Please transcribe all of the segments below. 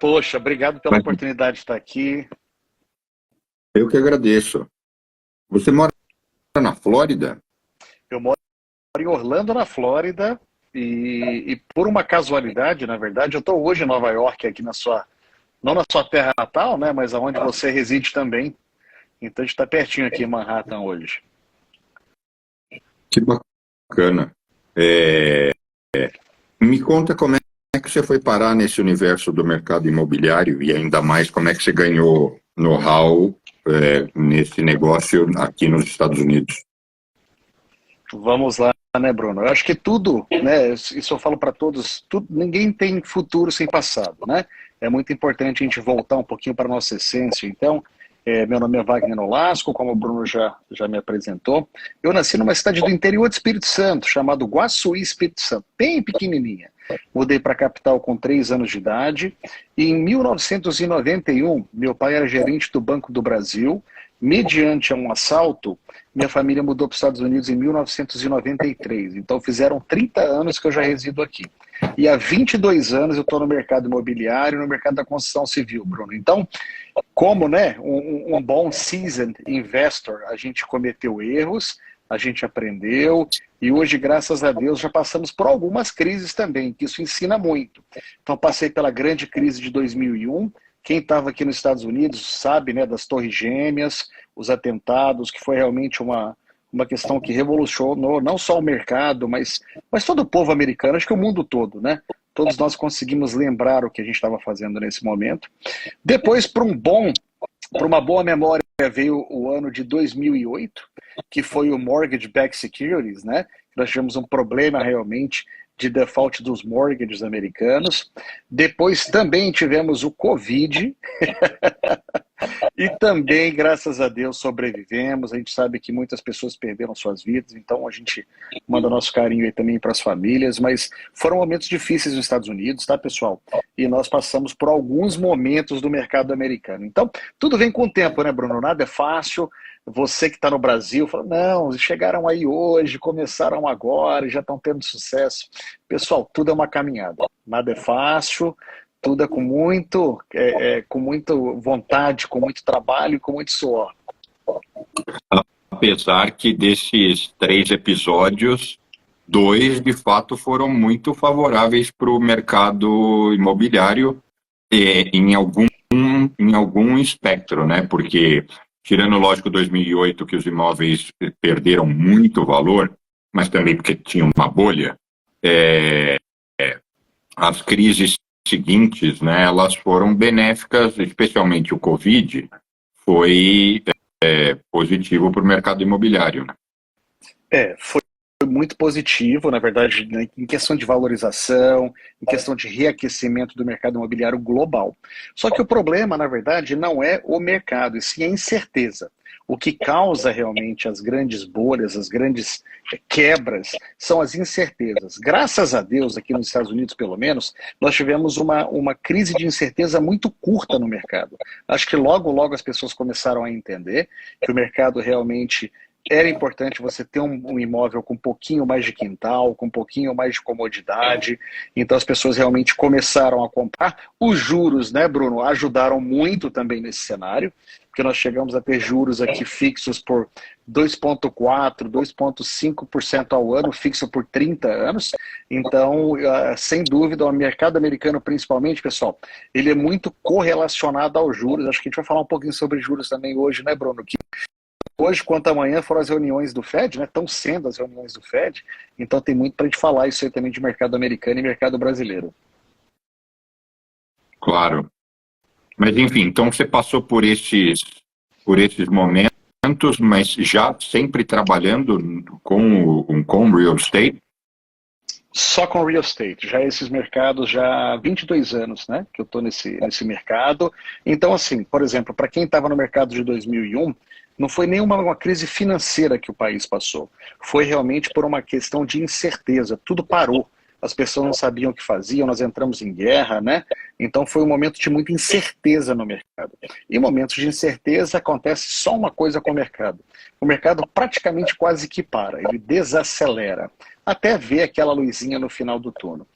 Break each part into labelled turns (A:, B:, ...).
A: Poxa, obrigado pela oportunidade de estar aqui.
B: Eu que agradeço. Você mora na Flórida?
A: Eu moro em Orlando, na Flórida, e por uma casualidade, na verdade, eu estou hoje em Nova York, aqui não na sua terra natal, né, mas aonde você reside também. Então a gente está pertinho aqui em Manhattan hoje.
B: Que bacana. É, Me conta como é que você foi parar nesse universo do mercado imobiliário e ainda mais como é que você ganhou know-how nesse negócio aqui nos Estados Unidos.
A: Vamos lá, né, Bruno? Eu acho que tudo, né? Isso eu falo para todos, ninguém tem futuro sem passado, né? É muito importante a gente voltar um pouquinho para a nossa essência. Então, meu nome é Wagner Nolasco, como o Bruno já me apresentou. Eu nasci numa cidade do interior de Espírito Santo, chamado Guaçuí, Espírito Santo, bem pequenininha. Mudei para a capital com 3 anos de idade e em 1991, meu pai era gerente do Banco do Brasil. Mediante um assalto, minha família mudou para os Estados Unidos em 1993. Então fizeram 30 anos que eu já resido aqui. E há 22 anos eu estou no mercado imobiliário, no mercado da construção civil, Bruno. Então, como, né, um bom seasoned investor, a gente cometeu erros, a gente aprendeu, e hoje, graças a Deus, já passamos por algumas crises também, que isso ensina muito. Então, passei pela grande crise de 2001. Quem estava aqui nos Estados Unidos sabe, né, das Torres Gêmeas, os atentados, que foi realmente uma questão que revolucionou não só o mercado, mas todo o povo americano, acho que o mundo todo, né? Todos nós conseguimos lembrar o que a gente estava fazendo nesse momento. Depois, para uma boa memória, veio o ano de 2008, que foi o Mortgage Backed Securities, né? Nós tivemos um problema realmente de default dos mortgages americanos. Depois também tivemos o Covid. E também, graças a Deus, sobrevivemos. A gente sabe que muitas pessoas perderam suas vidas, então a gente manda nosso carinho aí também para as famílias, mas foram momentos difíceis nos Estados Unidos, tá, pessoal? E nós passamos por alguns momentos do mercado americano. Então, tudo vem com o tempo, né, Bruno? Nada é fácil. Você que está no Brasil, fala, não, chegaram aí hoje, começaram agora, já estão tendo sucesso. Pessoal, tudo é uma caminhada. Nada é fácil, tudo é com muito vontade, com muito trabalho e com muito suor.
B: Apesar que desses 3 episódios, 2 de fato foram muito favoráveis para o mercado imobiliário em algum espectro, né? Porque, tirando, lógico, 2008, que os imóveis perderam muito valor, mas também porque tinha uma bolha, as crises seguintes, né, elas foram benéficas, especialmente o Covid, foi positivo para o mercado imobiliário, né?
A: Foi muito positivo, na verdade, né, em questão de valorização, em questão de reaquecimento do mercado imobiliário global. Só que o problema, na verdade, não é o mercado, e sim a incerteza. O que causa realmente as grandes bolhas, as grandes quebras, são as incertezas. Graças a Deus, aqui nos Estados Unidos, pelo menos, nós tivemos uma crise de incerteza muito curta no mercado. Acho que logo, logo as pessoas começaram a entender que o mercado realmente era importante você ter um imóvel com um pouquinho mais de quintal, com um pouquinho mais de comodidade. Então as pessoas realmente começaram a comprar. Os juros, né, Bruno, ajudaram muito também nesse cenário, porque nós chegamos a ter juros aqui fixos por 2,4%, 2,5% ao ano, fixo por 30 anos. Então, sem dúvida, o mercado americano, principalmente, pessoal, ele é muito correlacionado aos juros. Acho que a gente vai falar um pouquinho sobre juros também hoje, né, Bruno? Que hoje, quanto amanhã, foram as reuniões do Fed, né? Estão sendo as reuniões do Fed, então tem muito para a gente falar isso aí também de mercado americano e mercado brasileiro.
B: Claro. Mas, enfim, então você passou por esses momentos, mas já sempre trabalhando com real estate?
A: Só com real estate, já esses mercados, já há 22 anos, né, que eu estou nesse mercado. Então, assim, por exemplo, para quem estava no mercado de 2001, não foi nenhuma uma crise financeira que o país passou. Foi realmente por uma questão de incerteza. Tudo parou. As pessoas não sabiam o que faziam, nós entramos em guerra, né? Então foi um momento de muita incerteza no mercado. E momentos de incerteza acontece só uma coisa com o mercado. O mercado praticamente quase que para, ele desacelera, até ver aquela luzinha no final do túnel.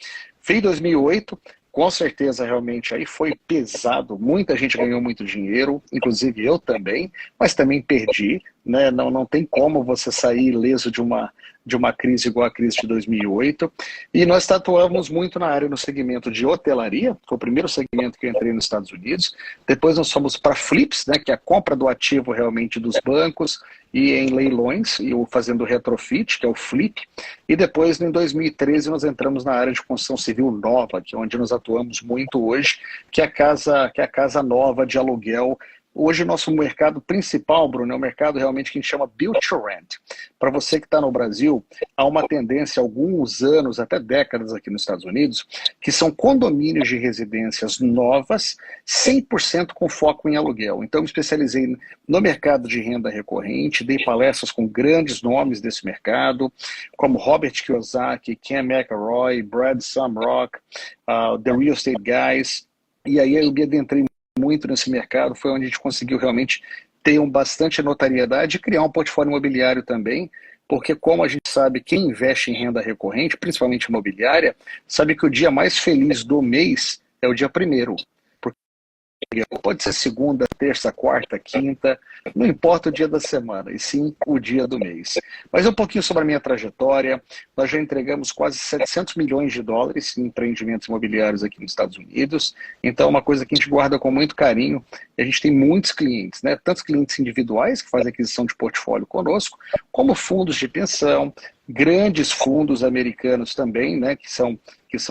A: Veio 2008, Com certeza, realmente, aí foi pesado. Muita gente ganhou muito dinheiro, inclusive eu também, mas também perdi, né? Não tem como você sair ileso de uma crise igual a crise de 2008. E nós atuamos muito na área, no segmento de hotelaria, foi o primeiro segmento que eu entrei nos Estados Unidos. Depois nós fomos para flips, né? Que é a compra do ativo realmente dos bancos, e em leilões, e fazendo retrofit, que é o flip. E depois, em 2013, nós entramos na área de construção civil nova, que é onde nós atuamos muito hoje, que é a casa nova de aluguel. Hoje o nosso mercado principal, Bruno, é o mercado realmente que a gente chama Build to Rent. Para você que está no Brasil, há uma tendência há alguns anos, até décadas aqui nos Estados Unidos, que são condomínios de residências novas, 100% com foco em aluguel. Então eu me especializei no mercado de renda recorrente, dei palestras com grandes nomes desse mercado, como Robert Kiyosaki, Ken McElroy, Brad Sumrock, The Real Estate Guys, e aí eu me adentrei muito nesse mercado, foi onde a gente conseguiu realmente ter bastante notariedade e criar um portfólio imobiliário também, porque como a gente sabe, quem investe em renda recorrente, principalmente imobiliária, sabe que o dia mais feliz do mês é o dia primeiro. Pode ser segunda, terça, quarta, quinta, não importa o dia da semana, e sim o dia do mês. Mas um pouquinho sobre a minha trajetória, nós já entregamos quase 700 milhões de dólares em empreendimentos imobiliários aqui nos Estados Unidos, então é uma coisa que a gente guarda com muito carinho, e a gente tem muitos clientes, né? Tantos clientes individuais que fazem aquisição de portfólio conosco, como fundos de pensão, grandes fundos americanos também, né? Que são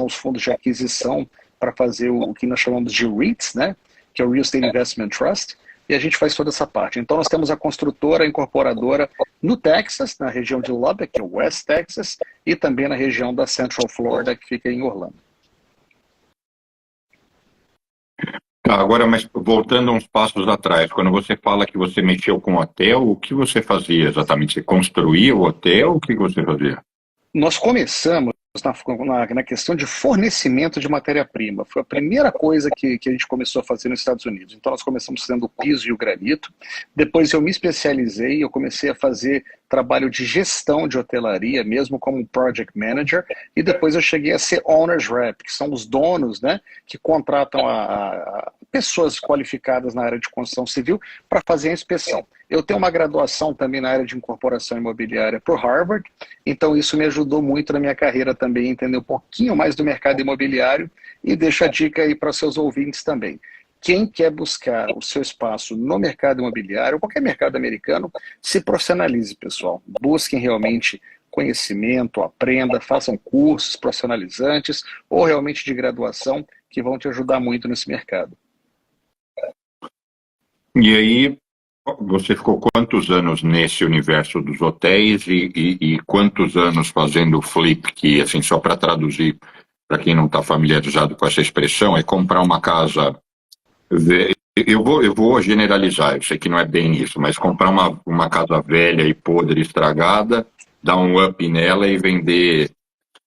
A: os fundos de aquisição para fazer o que nós chamamos de REITs, né? Que é o Real Estate Investment Trust, e a gente faz toda essa parte. Então nós temos a construtora, a incorporadora no Texas, na região de Lubbock, que é o West Texas, e também na região da Central Florida, que fica em Orlando.
B: Tá, agora, mas voltando uns passos atrás, quando você fala que você mexeu com hotel, o que você fazia exatamente? Você construía o hotel? O que você fazia?
A: Nós começamos na questão de fornecimento de matéria-prima. Foi a primeira coisa que a gente começou a fazer nos Estados Unidos. Então nós começamos fazendo o piso e o granito. Depois eu me especializei, eu comecei a fazer trabalho de gestão de hotelaria, mesmo como Project Manager, e depois eu cheguei a ser Owner's Rep, que são os donos, né, que contratam a pessoas qualificadas na área de construção civil para fazer a inspeção. Eu tenho uma graduação também na área de incorporação imobiliária por Harvard, então isso me ajudou muito na minha carreira também, entender um pouquinho mais do mercado imobiliário, e deixo a dica aí para seus ouvintes também. Quem quer buscar o seu espaço no mercado imobiliário, ou qualquer mercado americano, se profissionalize, pessoal. Busquem realmente conhecimento, aprenda, façam cursos profissionalizantes ou realmente de graduação que vão te ajudar muito nesse mercado.
B: E aí, você ficou quantos anos nesse universo dos hotéis e quantos anos fazendo flip, que, assim, só para traduzir, para quem não está familiarizado com essa expressão, é comprar uma casa... Eu vou generalizar, eu sei que não é bem isso, mas comprar uma casa velha e podre, estragada, dar um up nela e vender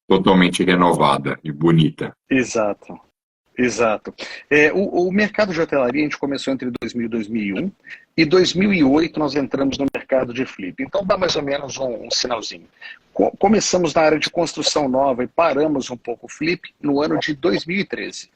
B: totalmente renovada e bonita.
A: Exato. Exato. O mercado de hotelaria a gente começou entre 2000 e 2001, e 2008 nós entramos no mercado de flip. Então dá mais ou menos um sinalzinho. Começamos na área de construção nova e paramos um pouco o flip no ano de 2013.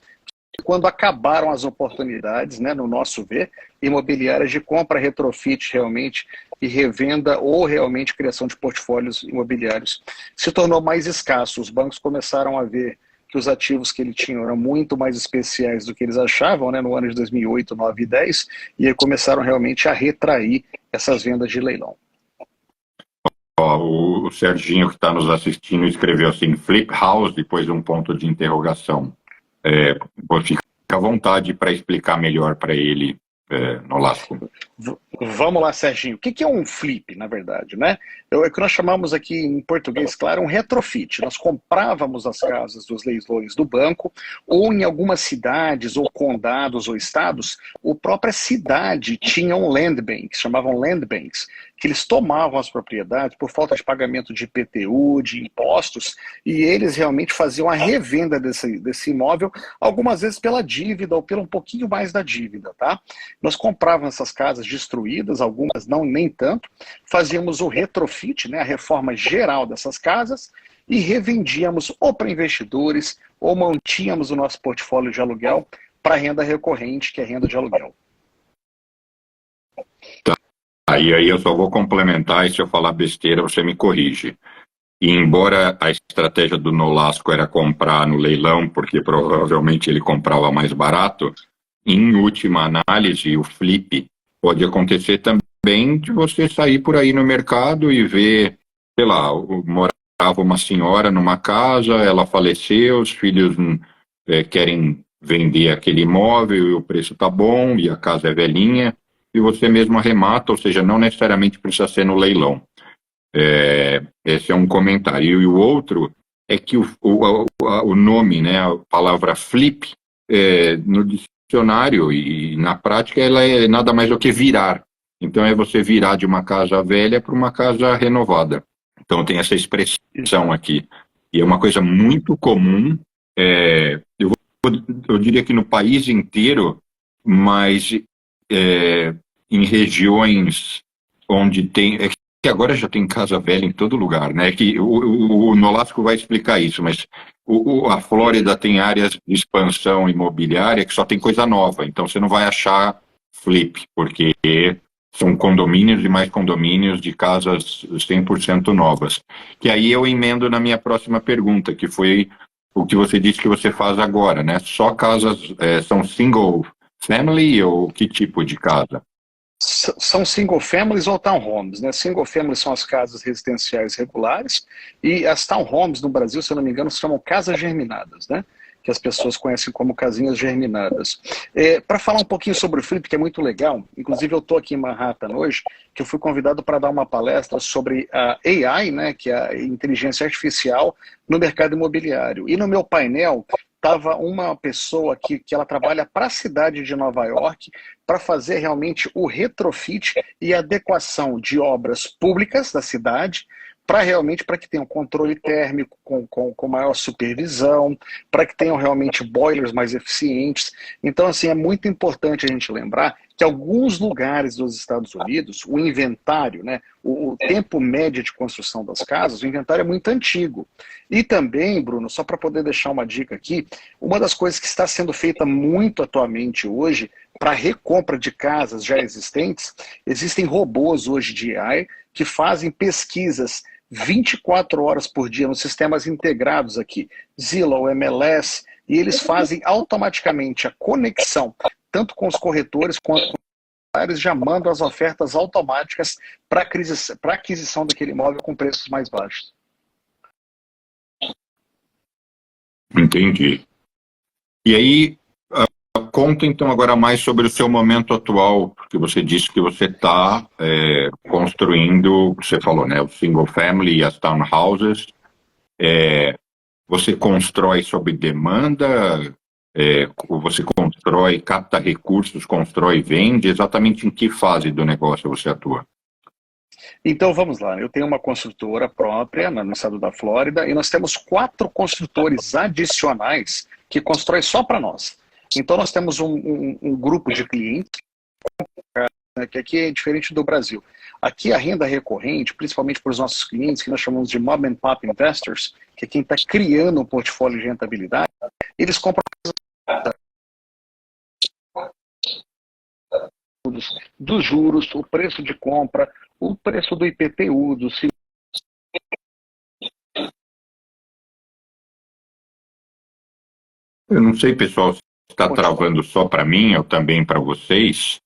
A: Quando acabaram as oportunidades, né, no nosso ver, imobiliárias de compra retrofit realmente e revenda ou realmente criação de portfólios imobiliários se tornou mais escasso. Os bancos começaram a ver que os ativos que ele tinha eram muito mais especiais do que eles achavam, né, no ano de 2008, 2009 e 2010, e aí começaram realmente a retrair essas vendas de leilão.
B: O Serginho, que está nos assistindo, escreveu assim, Flip House, depois um ponto de interrogação. Fica à vontade para explicar melhor para ele, Nolasco.
A: Vamos lá, Serginho. O que é um flip, na verdade, né? É o que nós chamamos aqui em português, claro, um retrofit. Nós comprávamos as casas dos leilões do banco, ou em algumas cidades, ou condados, ou estados, a própria cidade tinha um land bank, chamavam land banks, que eles tomavam as propriedades por falta de pagamento de IPTU, de impostos, e eles realmente faziam a revenda desse imóvel, algumas vezes pela dívida ou pelo um pouquinho mais da dívida, tá? Nós comprávamos essas casas destruídas, algumas não nem tanto, fazíamos o retrofit, né, a reforma geral dessas casas, e revendíamos ou para investidores ou mantínhamos o nosso portfólio de aluguel para renda recorrente, que é renda de aluguel.
B: Aí eu só vou complementar, e se eu falar besteira, você me corrige. E embora a estratégia do Nolasco era comprar no leilão, porque provavelmente ele comprava mais barato, em última análise, o flip pode acontecer também de você sair por aí no mercado e ver, sei lá, morava uma senhora numa casa, ela faleceu, os filhos querem vender aquele imóvel e o preço está bom e a casa é velhinha, e você mesmo arremata, ou seja, não necessariamente precisa ser no leilão. Esse é um comentário. E o outro é que o nome, né, a palavra flip, no dicionário e na prática, ela é nada mais do que virar. Então é você virar de uma casa velha para uma casa renovada. Então tem essa expressão aqui. E é uma coisa muito comum, eu diria que no país inteiro, mas em regiões onde tem... que agora já tem casa velha em todo lugar, né? Que o Nolasco vai explicar isso, mas a Flórida tem áreas de expansão imobiliária que só tem coisa nova, então você não vai achar flip, porque são condomínios e mais condomínios de casas 100% novas. Que aí eu emendo na minha próxima pergunta, que foi o que você disse que você faz agora, né? Só casas, são single family ou que tipo de casa?
A: São single families ou townhomes, né? Single families são as casas residenciais regulares e as townhomes no Brasil, se eu não me engano, se chamam casas germinadas, né? Que as pessoas conhecem como casinhas germinadas. Para falar um pouquinho sobre o flip, que é muito legal, inclusive eu estou aqui em Manhattan hoje, que eu fui convidado para dar uma palestra sobre a AI, né? Que é a inteligência artificial no mercado imobiliário. E no meu painel estava uma pessoa que ela trabalha para a cidade de Nova York para fazer realmente o retrofit e adequação de obras públicas da cidade para que tenham controle térmico com maior supervisão, para que tenham realmente boilers mais eficientes. Então, assim, é muito importante a gente lembrar que alguns lugares dos Estados Unidos, o inventário, né, o tempo médio de construção das casas, o inventário é muito antigo. E também, Bruno, só para poder deixar uma dica aqui, uma das coisas que está sendo feita muito atualmente hoje para recompra de casas já existentes, existem robôs hoje de AI que fazem pesquisas 24 horas por dia nos sistemas integrados aqui, Zillow, MLS, e eles fazem automaticamente a conexão, tanto com os corretores quanto com os lugares, já mandam as ofertas automáticas para aquisição daquele imóvel com preços mais baixos.
B: Entendi. E aí, conta então agora mais sobre o seu momento atual, porque você disse que você está construindo, você falou, né, o single family e as townhouses. Você constrói sob demanda, você constrói, capta recursos, constrói e vende, exatamente em que fase do negócio você atua?
A: Então vamos lá, eu tenho uma construtora própria no estado da Flórida e nós temos 4 construtores adicionais que constroem só para nós. Então nós temos um grupo de clientes, né, que aqui é diferente do Brasil. Aqui a renda recorrente, principalmente para os nossos clientes, que nós chamamos de mom and pop investors, que é quem está criando um portfólio de rentabilidade, eles compram dos juros, o preço de compra, o preço do IPTU, do seguro.
B: Eu não sei, pessoal, se está travando só para mim ou também para vocês.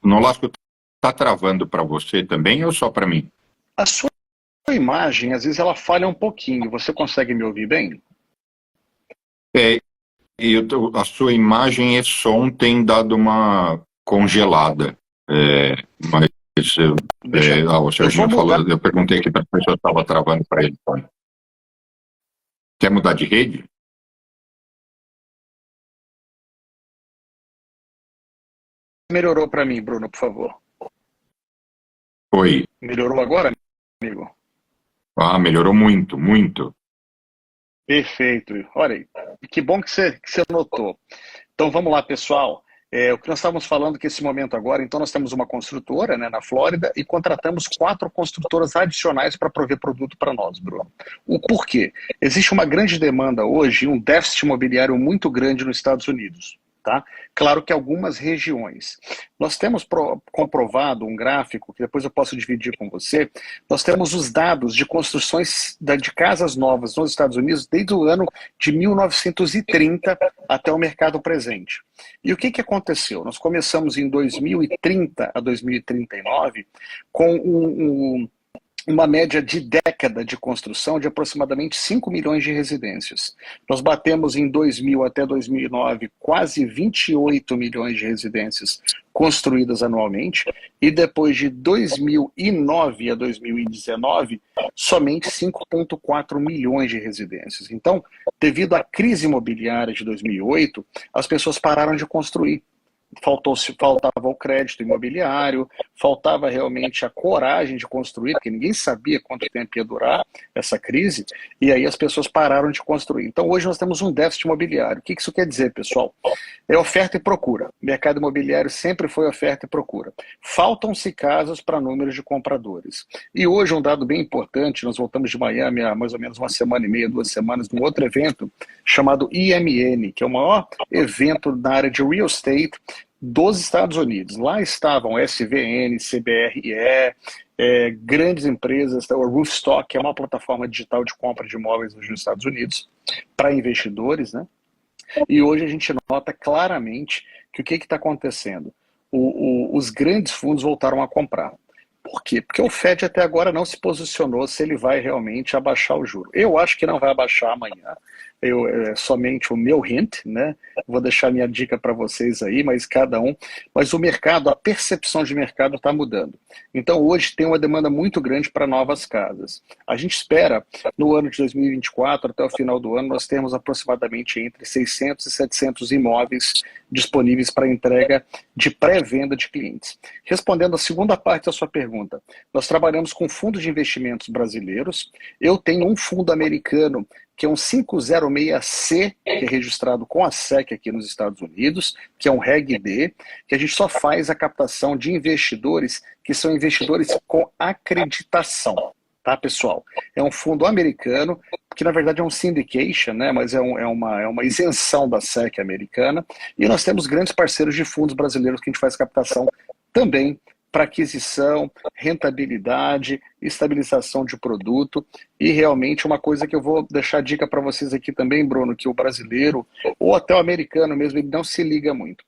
B: Nolasco, está travando para você também ou só para mim?
A: A sua imagem, às vezes, ela falha um pouquinho. Você consegue me ouvir bem?
B: A sua imagem e som tem dado uma congelada. Mas o Serginho falou, eu perguntei aqui para a pessoa se estava travando para ele. Quer mudar de rede?
A: Melhorou para mim, Bruno, por favor.
B: Oi.
A: Melhorou agora, amigo?
B: Melhorou muito, muito.
A: Perfeito. Olha aí, que bom que você notou. Então vamos lá, pessoal. O que nós estávamos falando que esse momento agora, então nós temos uma construtora, né, na Flórida e contratamos 4 construtoras adicionais para prover produto para nós, Bruno. O porquê? Existe uma grande demanda hoje, um déficit imobiliário muito grande nos Estados Unidos. Tá? Claro que algumas regiões. Nós temos comprovado um gráfico, que depois eu posso dividir com você, nós temos os dados de construções de casas novas nos Estados Unidos desde o ano de 1930 até o mercado presente. E o que aconteceu? Nós começamos em 2030 a 2039 com uma média de década de construção de aproximadamente 5 milhões de residências. Nós batemos em 2000 até 2009 quase 28 milhões de residências construídas anualmente, e depois de 2009 a 2019, somente 5,4 milhões de residências. Então, devido à crise imobiliária de 2008, as pessoas pararam de construir. Faltava o crédito imobiliário, faltava realmente a coragem de construir, porque ninguém sabia quanto tempo ia durar essa crise, e aí as pessoas pararam de construir. Então hoje nós temos um déficit imobiliário. O que isso quer dizer, pessoal? É oferta e procura. O mercado imobiliário sempre foi oferta e procura. Faltam-se casas para números de compradores. E hoje um dado bem importante, nós voltamos de Miami há mais ou menos 1,5, 2 semanas, num outro evento chamado IMN, que é o maior evento na área de real estate dos Estados Unidos. Lá estavam SVN, CBRE, grandes empresas, o Roofstock, que é uma plataforma digital de compra de imóveis nos Estados Unidos, para investidores, né? E hoje a gente nota claramente que o que está acontecendo? Os grandes fundos voltaram a comprar. Por quê? Porque o Fed até agora não se posicionou se ele vai realmente abaixar o juro. Eu acho que não vai abaixar amanhã. É somente o meu hint, né? Vou deixar minha dica para vocês aí, mas cada um. Mas o mercado, a percepção de mercado está mudando. Então hoje tem uma demanda muito grande para novas casas. A gente espera, no ano de 2024, até o final do ano, nós temos aproximadamente entre 600 e 700 imóveis disponíveis para entrega de pré-venda de clientes. Respondendo a segunda parte da sua pergunta, nós trabalhamos com fundos de investimentos brasileiros. Eu tenho um fundo americano que é um 506C, que é registrado com a SEC aqui nos Estados Unidos, que é um Reg D, que a gente só faz a captação de investidores que são investidores com acreditação, tá, pessoal? É um fundo americano, que na verdade é um syndication, né, mas é uma isenção da SEC americana, e nós temos grandes parceiros de fundos brasileiros que a gente faz captação também para aquisição, rentabilidade, estabilização de produto, e realmente uma coisa que eu vou deixar dica para vocês aqui também, Bruno, que o brasileiro, ou até o americano mesmo, ele não se liga muito.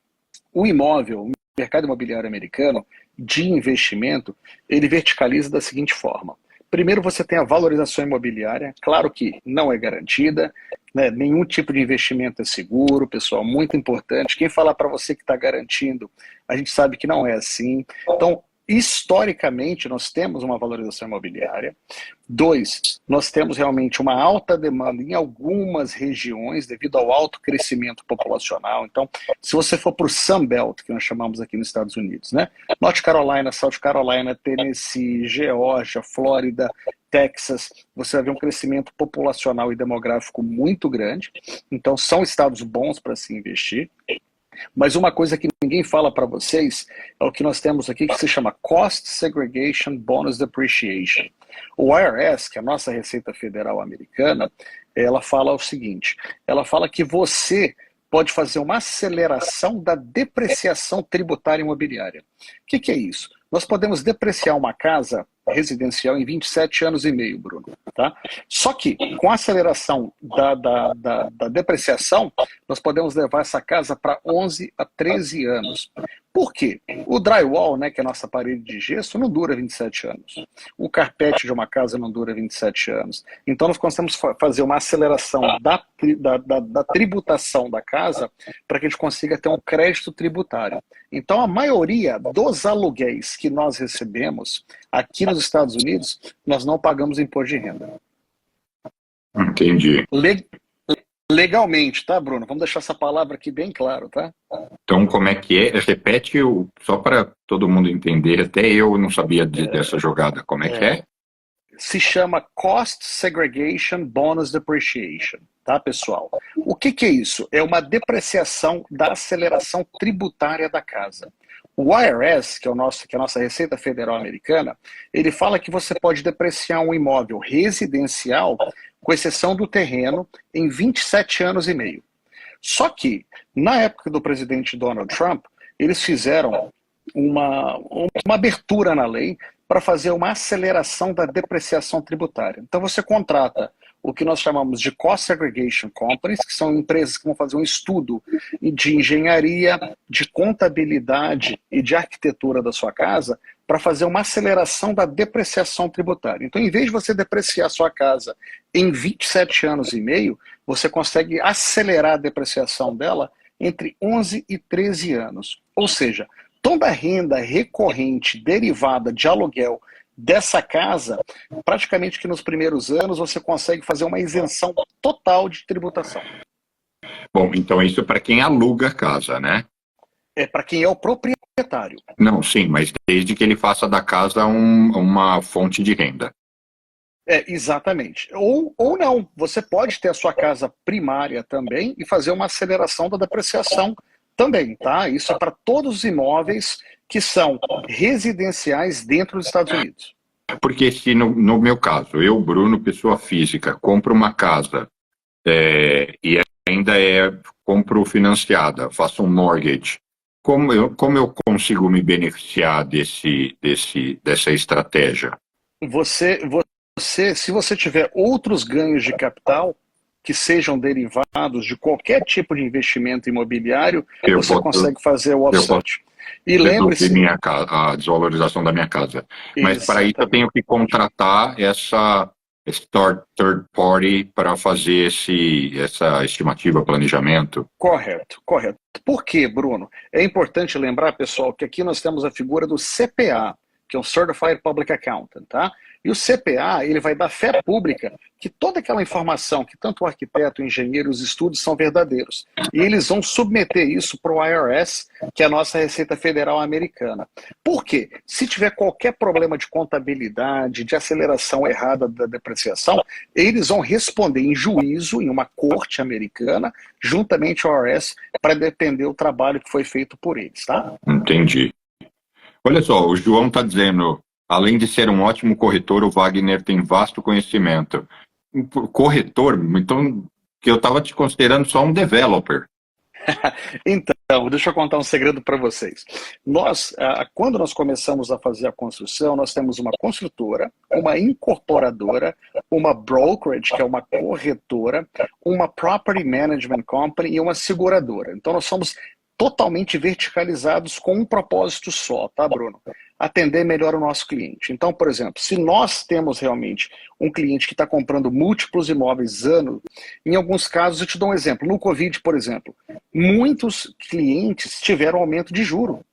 A: O imóvel, o mercado imobiliário americano, de investimento, ele verticaliza da seguinte forma. Primeiro você tem a valorização imobiliária, claro que não é garantida, né? Nenhum tipo de investimento é seguro, pessoal, muito importante. Quem falar para você que está garantindo, a gente sabe que não é assim. Então, historicamente, nós temos uma valorização imobiliária. 2, nós temos realmente uma alta demanda em algumas regiões devido ao alto crescimento populacional. Então, se você for para o Sunbelt, que nós chamamos aqui nos Estados Unidos, né? North Carolina, South Carolina, Tennessee, Geórgia, Flórida, Texas, você vai ver um crescimento populacional e demográfico muito grande. Então, são estados bons para se investir. Mas uma coisa que ninguém fala para vocês é o que nós temos aqui, que se chama Cost Segregation Bonus Depreciation. O IRS, que é a nossa Receita Federal americana, ela fala o seguinte, ela fala que você pode fazer uma aceleração da depreciação tributária imobiliária. O que é isso? Nós podemos depreciar uma casa residencial em 27 anos e meio, Bruno. Tá? Só que, com a aceleração da depreciação, nós podemos levar essa casa para 11 a 13 anos. Por quê? O drywall, né, que é a nossa parede de gesso, não dura 27 anos. O carpete de uma casa não dura 27 anos. Então, nós conseguimos fazer uma aceleração da tributação da casa para que a gente consiga ter um crédito tributário. Então, a maioria dos aluguéis que nós recebemos aqui nos Estados Unidos, nós não pagamos imposto de renda.
B: Entendi.
A: Legalmente, tá, Bruno? Vamos deixar essa palavra aqui bem claro, tá?
B: Então, como é que é? Repete só para todo mundo entender, até eu não sabia dessa jogada. Como é que é?
A: Se chama Cost Segregation Bonus Depreciation. tá, pessoal? O que que é isso? É uma depreciação da aceleração tributária da casa. O IRS, que é a nossa Receita Federal Americana, ele fala que você pode depreciar um imóvel residencial, com exceção do terreno, em 27 anos e meio. Só que, na época do presidente Donald Trump, eles fizeram uma abertura na lei para fazer uma aceleração da depreciação tributária. Então você contrata o que nós chamamos de Cost Segregation Companies, que são empresas que vão fazer um estudo de engenharia, de contabilidade e de arquitetura da sua casa para fazer uma aceleração da depreciação tributária. Então, em vez de você depreciar a sua casa em 27 anos e meio, você consegue acelerar a depreciação dela entre 11 e 13 anos. Ou seja, toda a renda recorrente derivada de aluguel dessa casa, praticamente que nos primeiros anos você consegue fazer uma isenção total de tributação.
B: Bom, então isso é para quem aluga a casa, né?
A: É para quem é o proprietário.
B: Não, sim, mas desde que ele faça da casa uma fonte de renda.
A: Exatamente. Ou não, você pode ter a sua casa primária também e fazer uma aceleração da depreciação também, tá? Isso é para todos os imóveis que são residenciais dentro dos Estados Unidos.
B: Porque se no meu caso, eu, Bruno, pessoa física, compro uma casa e ainda compro financiada, faço um mortgage, como eu consigo me beneficiar dessa estratégia?
A: Se você tiver outros ganhos de capital que sejam derivados de qualquer tipo de investimento imobiliário, você consegue fazer o offset. E lembre-se...
B: a desvalorização da minha casa. Mas para isso eu tenho que contratar essa third party para fazer essa estimativa, planejamento.
A: Correto, correto. Por quê, Bruno? É importante lembrar, pessoal, que aqui nós temos a figura do CPA, que é um Certified Public Accountant, tá? E o CPA, ele vai dar fé pública que toda aquela informação que tanto o arquiteto, o engenheiro, os estudos são verdadeiros. E eles vão submeter isso para o IRS, que é a nossa Receita Federal Americana. Por quê? Se tiver qualquer problema de contabilidade, de aceleração errada da depreciação, eles vão responder em juízo, em uma corte americana, juntamente ao IRS, para defender o trabalho que foi feito por eles, tá?
B: Entendi. Olha só, o João está dizendo, além de ser um ótimo corretor, o Wagner tem vasto conhecimento. Corretor? Então, que eu estava te considerando só um developer.
A: Então, deixa eu contar um segredo para vocês. Quando nós começamos a fazer a construção, nós temos uma construtora, uma incorporadora, uma brokerage, que é uma corretora, uma property management company e uma seguradora. Então, nós somos totalmente verticalizados com um propósito só, tá, Bruno? Atender melhor o nosso cliente. Então, por exemplo, se nós temos realmente um cliente que está comprando múltiplos imóveis ano, em alguns casos, eu te dou um exemplo. No Covid, por exemplo, muitos clientes tiveram aumento de juro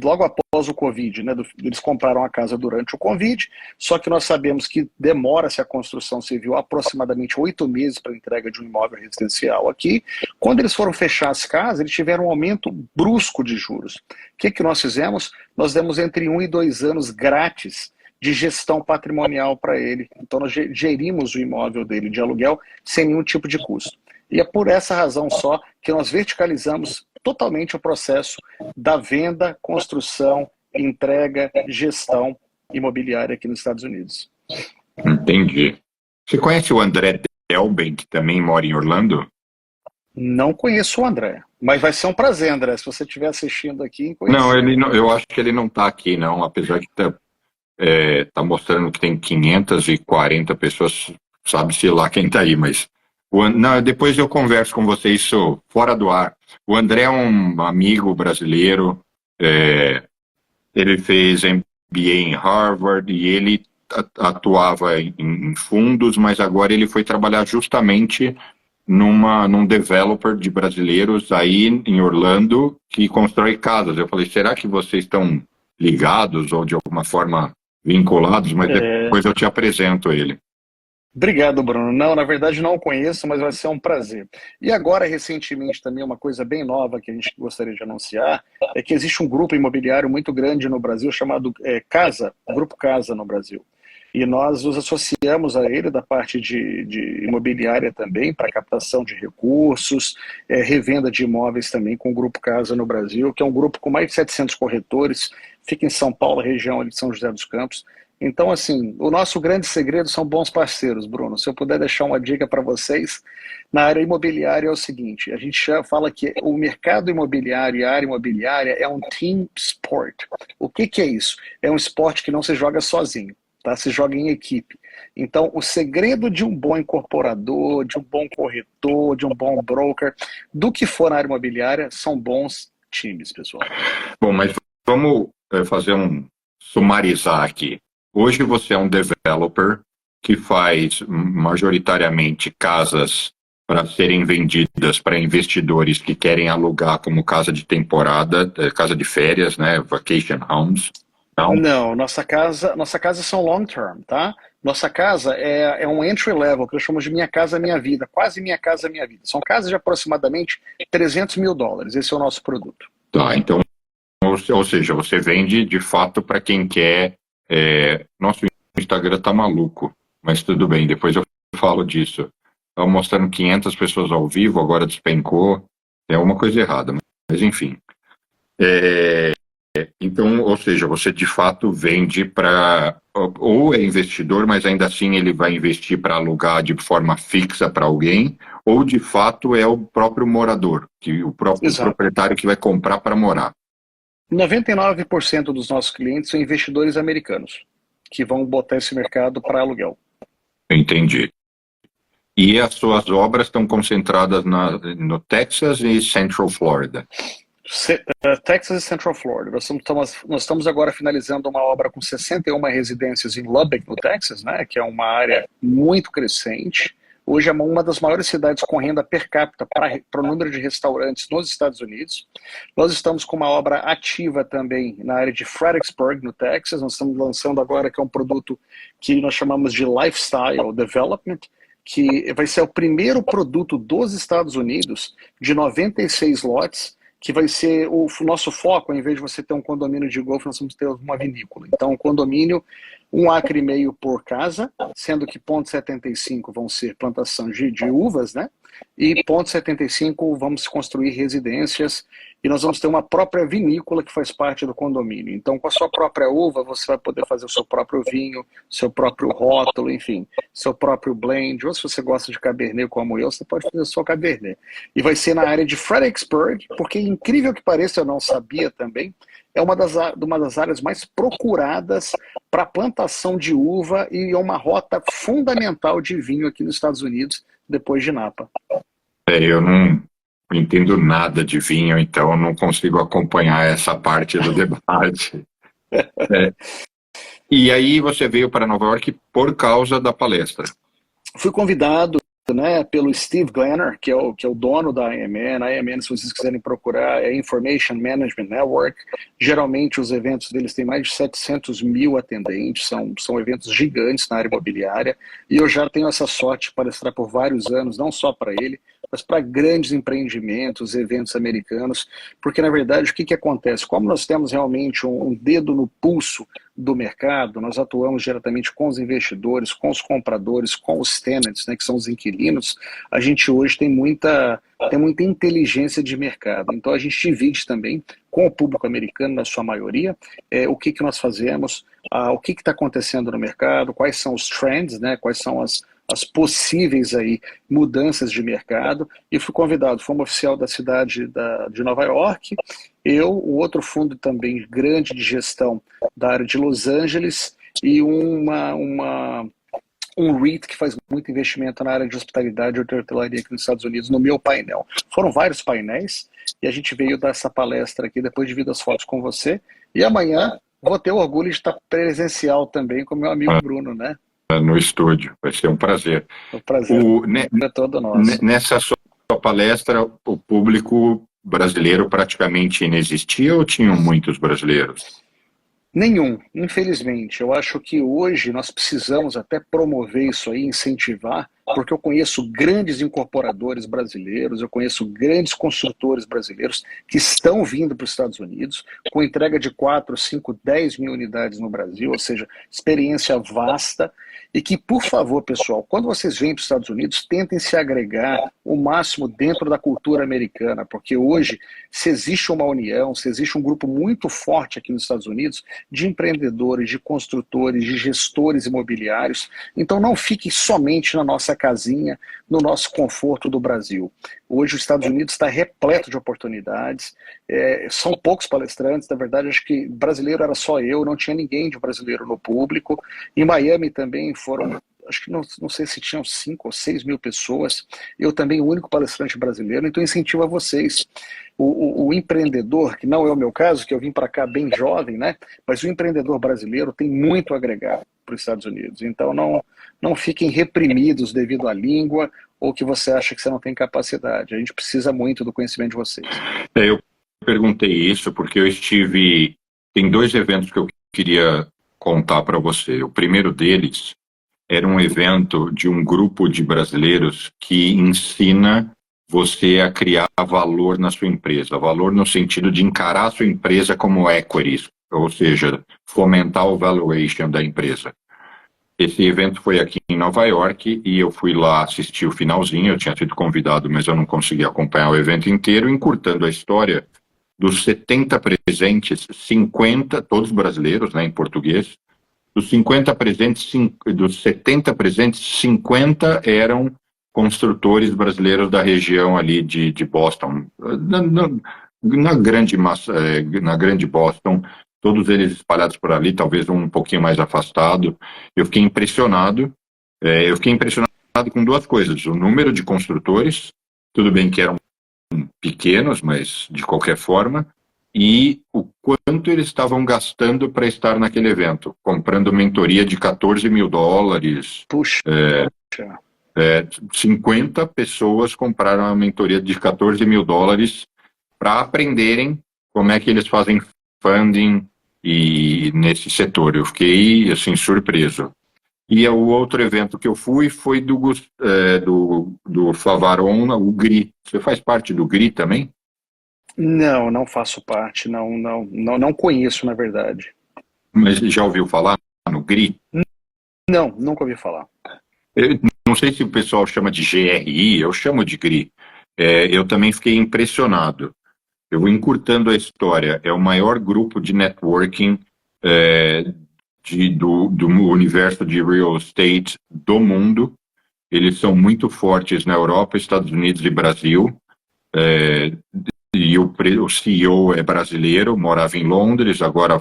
A: logo após o Covid, né? Eles compraram a casa durante o Covid, só que nós sabemos que demora-se a construção civil aproximadamente 8 meses para a entrega de um imóvel residencial aqui. Quando eles foram fechar as casas, eles tiveram um aumento brusco de juros. O que nós fizemos? Nós demos entre 1 e 2 anos grátis de gestão patrimonial para ele. Então nós gerimos o imóvel dele de aluguel sem nenhum tipo de custo. E é por essa razão só que nós verticalizamos totalmente o processo da venda, construção, entrega, gestão imobiliária aqui nos Estados Unidos.
B: Entendi. Você conhece o André Delben, que também mora em Orlando?
A: Não conheço o André, mas vai ser um prazer, André, se você estiver assistindo aqui.
B: Eu acho que ele não está aqui, não, apesar que tá mostrando que tem 540 pessoas, sabe-se lá quem está aí, mas... depois eu converso com você isso fora do ar. O André é um amigo brasileiro, ele fez MBA em Harvard e ele atuava em fundos, mas agora ele foi trabalhar justamente num developer de brasileiros aí em Orlando que constrói casas. Eu falei, será que vocês estão ligados ou de alguma forma vinculados? Mas depois eu te apresento ele.
A: Obrigado, Bruno. Não, na verdade não o conheço, mas vai ser um prazer. E agora, recentemente, também uma coisa bem nova que a gente gostaria de anunciar é que existe um grupo imobiliário muito grande no Brasil chamado Casa, Grupo Casa no Brasil. E nós nos associamos a ele da parte de imobiliária também, para captação de recursos, revenda de imóveis também com o Grupo Casa no Brasil, que é um grupo com mais de 700 corretores, fica em São Paulo, região ali de São José dos Campos. Então, assim, o nosso grande segredo são bons parceiros, Bruno. Se eu puder deixar uma dica para vocês, na área imobiliária é o seguinte, a gente já fala que o mercado imobiliário e a área imobiliária é um team sport. O que que é isso? É um esporte que não se joga sozinho, tá? Se joga em equipe. Então, o segredo de um bom incorporador, de um bom corretor, de um bom broker, do que for na área imobiliária, são bons times, pessoal.
B: Bom, mas vamos fazer sumarizar aqui. Hoje você é um developer que faz majoritariamente casas para serem vendidas para investidores que querem alugar como casa de temporada, casa de férias, né, vacation homes.
A: Não, nossa casa são long term, tá? Nossa casa é um entry level, que eu chamo de Minha Casa Minha Vida, quase Minha Casa Minha Vida. São casas de aproximadamente $300 mil, esse é o nosso produto.
B: Tá, então, ou seja, você vende de fato para quem quer. Nosso Instagram tá maluco, mas tudo bem, depois eu falo disso. Estava mostrando 500 pessoas ao vivo, agora despencou, é uma coisa errada, mas enfim. Então, ou seja, você de fato vende para, ou é investidor, mas ainda assim ele vai investir para alugar de forma fixa para alguém, ou de fato é o próprio morador, o próprio proprietário que vai comprar para morar.
A: 99% dos nossos clientes são investidores americanos, que vão botar esse mercado para aluguel.
B: Entendi. E as suas obras estão concentradas no Texas e Central Florida?
A: Texas e Central Florida. Nós estamos agora finalizando uma obra com 61 residências em Lubbock, no Texas, né, que é uma área muito crescente. Hoje é uma das maiores cidades com renda per capita para o número de restaurantes nos Estados Unidos. Nós estamos com uma obra ativa também na área de Fredericksburg, no Texas. Nós estamos lançando agora, que é um produto que nós chamamos de Lifestyle Development, que vai ser o primeiro produto dos Estados Unidos de 96 lotes, que vai ser o nosso foco. Ao invés de você ter um condomínio de golfe, nós vamos ter uma vinícola. Então, um condomínio, 1,5 acre por casa, sendo que 0,75 vão ser plantação de uvas, né? E 0,75 vamos construir residências, e nós vamos ter uma própria vinícola que faz parte do condomínio. Então, com a sua própria uva, você vai poder fazer o seu próprio vinho, seu próprio rótulo, enfim, seu próprio blend. Ou se você gosta de Cabernet como eu, você pode fazer o seu Cabernet. E vai ser na área de Fredericksburg, porque, incrível que pareça, eu não sabia também, é uma das áreas mais procuradas para plantação de uva e é uma rota fundamental de vinho aqui nos Estados Unidos, depois de Napa.
B: Eu não entendo nada de vinho, então eu não consigo acompanhar essa parte do debate. E aí você veio para Nova York por causa da palestra?
A: Fui convidado, né, pelo Steve Glenner, que é o dono da IMN. A IMN, se vocês quiserem procurar, é Information Management Network. Geralmente os eventos deles têm mais de 700 mil atendentes, são eventos gigantes na área imobiliária, e eu já tenho essa sorte de palestrar por vários anos, não só para ele, mas para grandes empreendimentos, eventos americanos, porque na verdade o que acontece? Como nós temos realmente um dedo no pulso do mercado, nós atuamos diretamente com os investidores, com os compradores, com os tenants, né, que são os inquilinos, a gente hoje tem muita inteligência de mercado. Então a gente divide também com o público americano, na sua maioria, o que nós fazemos, o que está acontecendo no mercado, quais são os trends, né, quais são as possíveis aí mudanças de mercado, e fui convidado, fui um oficial da cidade de Nova York, o outro fundo também grande de gestão da área de Los Angeles, e um REIT que faz muito investimento na área de hospitalidade e hotelaria aqui nos Estados Unidos, no meu painel. Foram vários painéis, e a gente veio dar essa palestra aqui, depois divido as fotos com você, e amanhã vou ter o orgulho de estar presencial também com meu amigo Bruno, né?
B: No estúdio, vai ser um prazer.
A: O prazer é todo nosso.
B: Nessa sua palestra, o público brasileiro praticamente inexistia ou tinham muitos brasileiros?
A: Nenhum, infelizmente. Eu acho que hoje nós precisamos até promover isso aí, incentivar, porque eu conheço grandes incorporadores brasileiros, eu conheço grandes construtores brasileiros que estão vindo para os Estados Unidos com entrega de 4, 5, 10 mil unidades no Brasil, ou seja, experiência vasta. E que, por favor, pessoal, quando vocês vêm para os Estados Unidos, tentem se agregar o máximo dentro da cultura americana, porque hoje, se existe uma união, se existe um grupo muito forte aqui nos Estados Unidos, de empreendedores, de construtores, de gestores imobiliários. Então não fique somente na nossa casinha, no nosso conforto do Brasil. Hoje os Estados Unidos está repleto de oportunidades, são poucos palestrantes, na verdade acho que brasileiro era só eu, não tinha ninguém de brasileiro no público. Em Miami também foram, acho que não sei se tinham 5 ou 6 mil pessoas, eu também o único palestrante brasileiro, então incentivo a vocês. O empreendedor, que não é o meu caso, que eu vim para cá bem jovem, né? Mas o empreendedor brasileiro tem muito a agregar para os Estados Unidos. Então não fiquem reprimidos devido à língua ou que você acha que você não tem capacidade. A gente precisa muito do conhecimento de vocês.
B: Eu perguntei isso porque eu estive... Tem 2 eventos que eu queria contar para você. O primeiro deles era um evento de um grupo de brasileiros que ensina você a criar valor na sua empresa. Valor no sentido de encarar a sua empresa como equities, ou seja, fomentar o valuation da empresa. Esse evento foi aqui em Nova York e eu fui lá assistir o finalzinho. Eu tinha sido convidado, mas eu não consegui acompanhar o evento inteiro. Encurtando a história, dos 70 presentes, 50, todos brasileiros, né, em português, dos 50 presentes, dos 70 presentes, 50 eram construtores brasileiros da região ali de Boston, na grande Boston, todos eles espalhados por ali, talvez um pouquinho mais afastado. Eu fiquei impressionado com 2 coisas: o número de construtores, tudo bem que eram pequenos, mas de qualquer forma, e o quanto eles estavam gastando para estar naquele evento, comprando mentoria de $14 mil.
A: Puxa.
B: 50 pessoas compraram a mentoria de $14 mil para aprenderem como é que eles fazem funding e nesse setor. Eu fiquei assim surpreso. E o outro evento que eu fui foi do Favaron, o GRI. Você faz parte do GRI também?
A: Não faço parte, não conheço, na verdade.
B: Mas já ouviu falar no GRI?
A: Não, nunca ouvi falar.
B: Eu não sei se o pessoal chama de GRI, eu chamo de GRI. Eu também fiquei impressionado. Eu vou encurtando a história. É o maior grupo de networking do universo de real estate do mundo. Eles são muito fortes na Europa, Estados Unidos e Brasil. E o CEO é brasileiro, morava em Londres, agora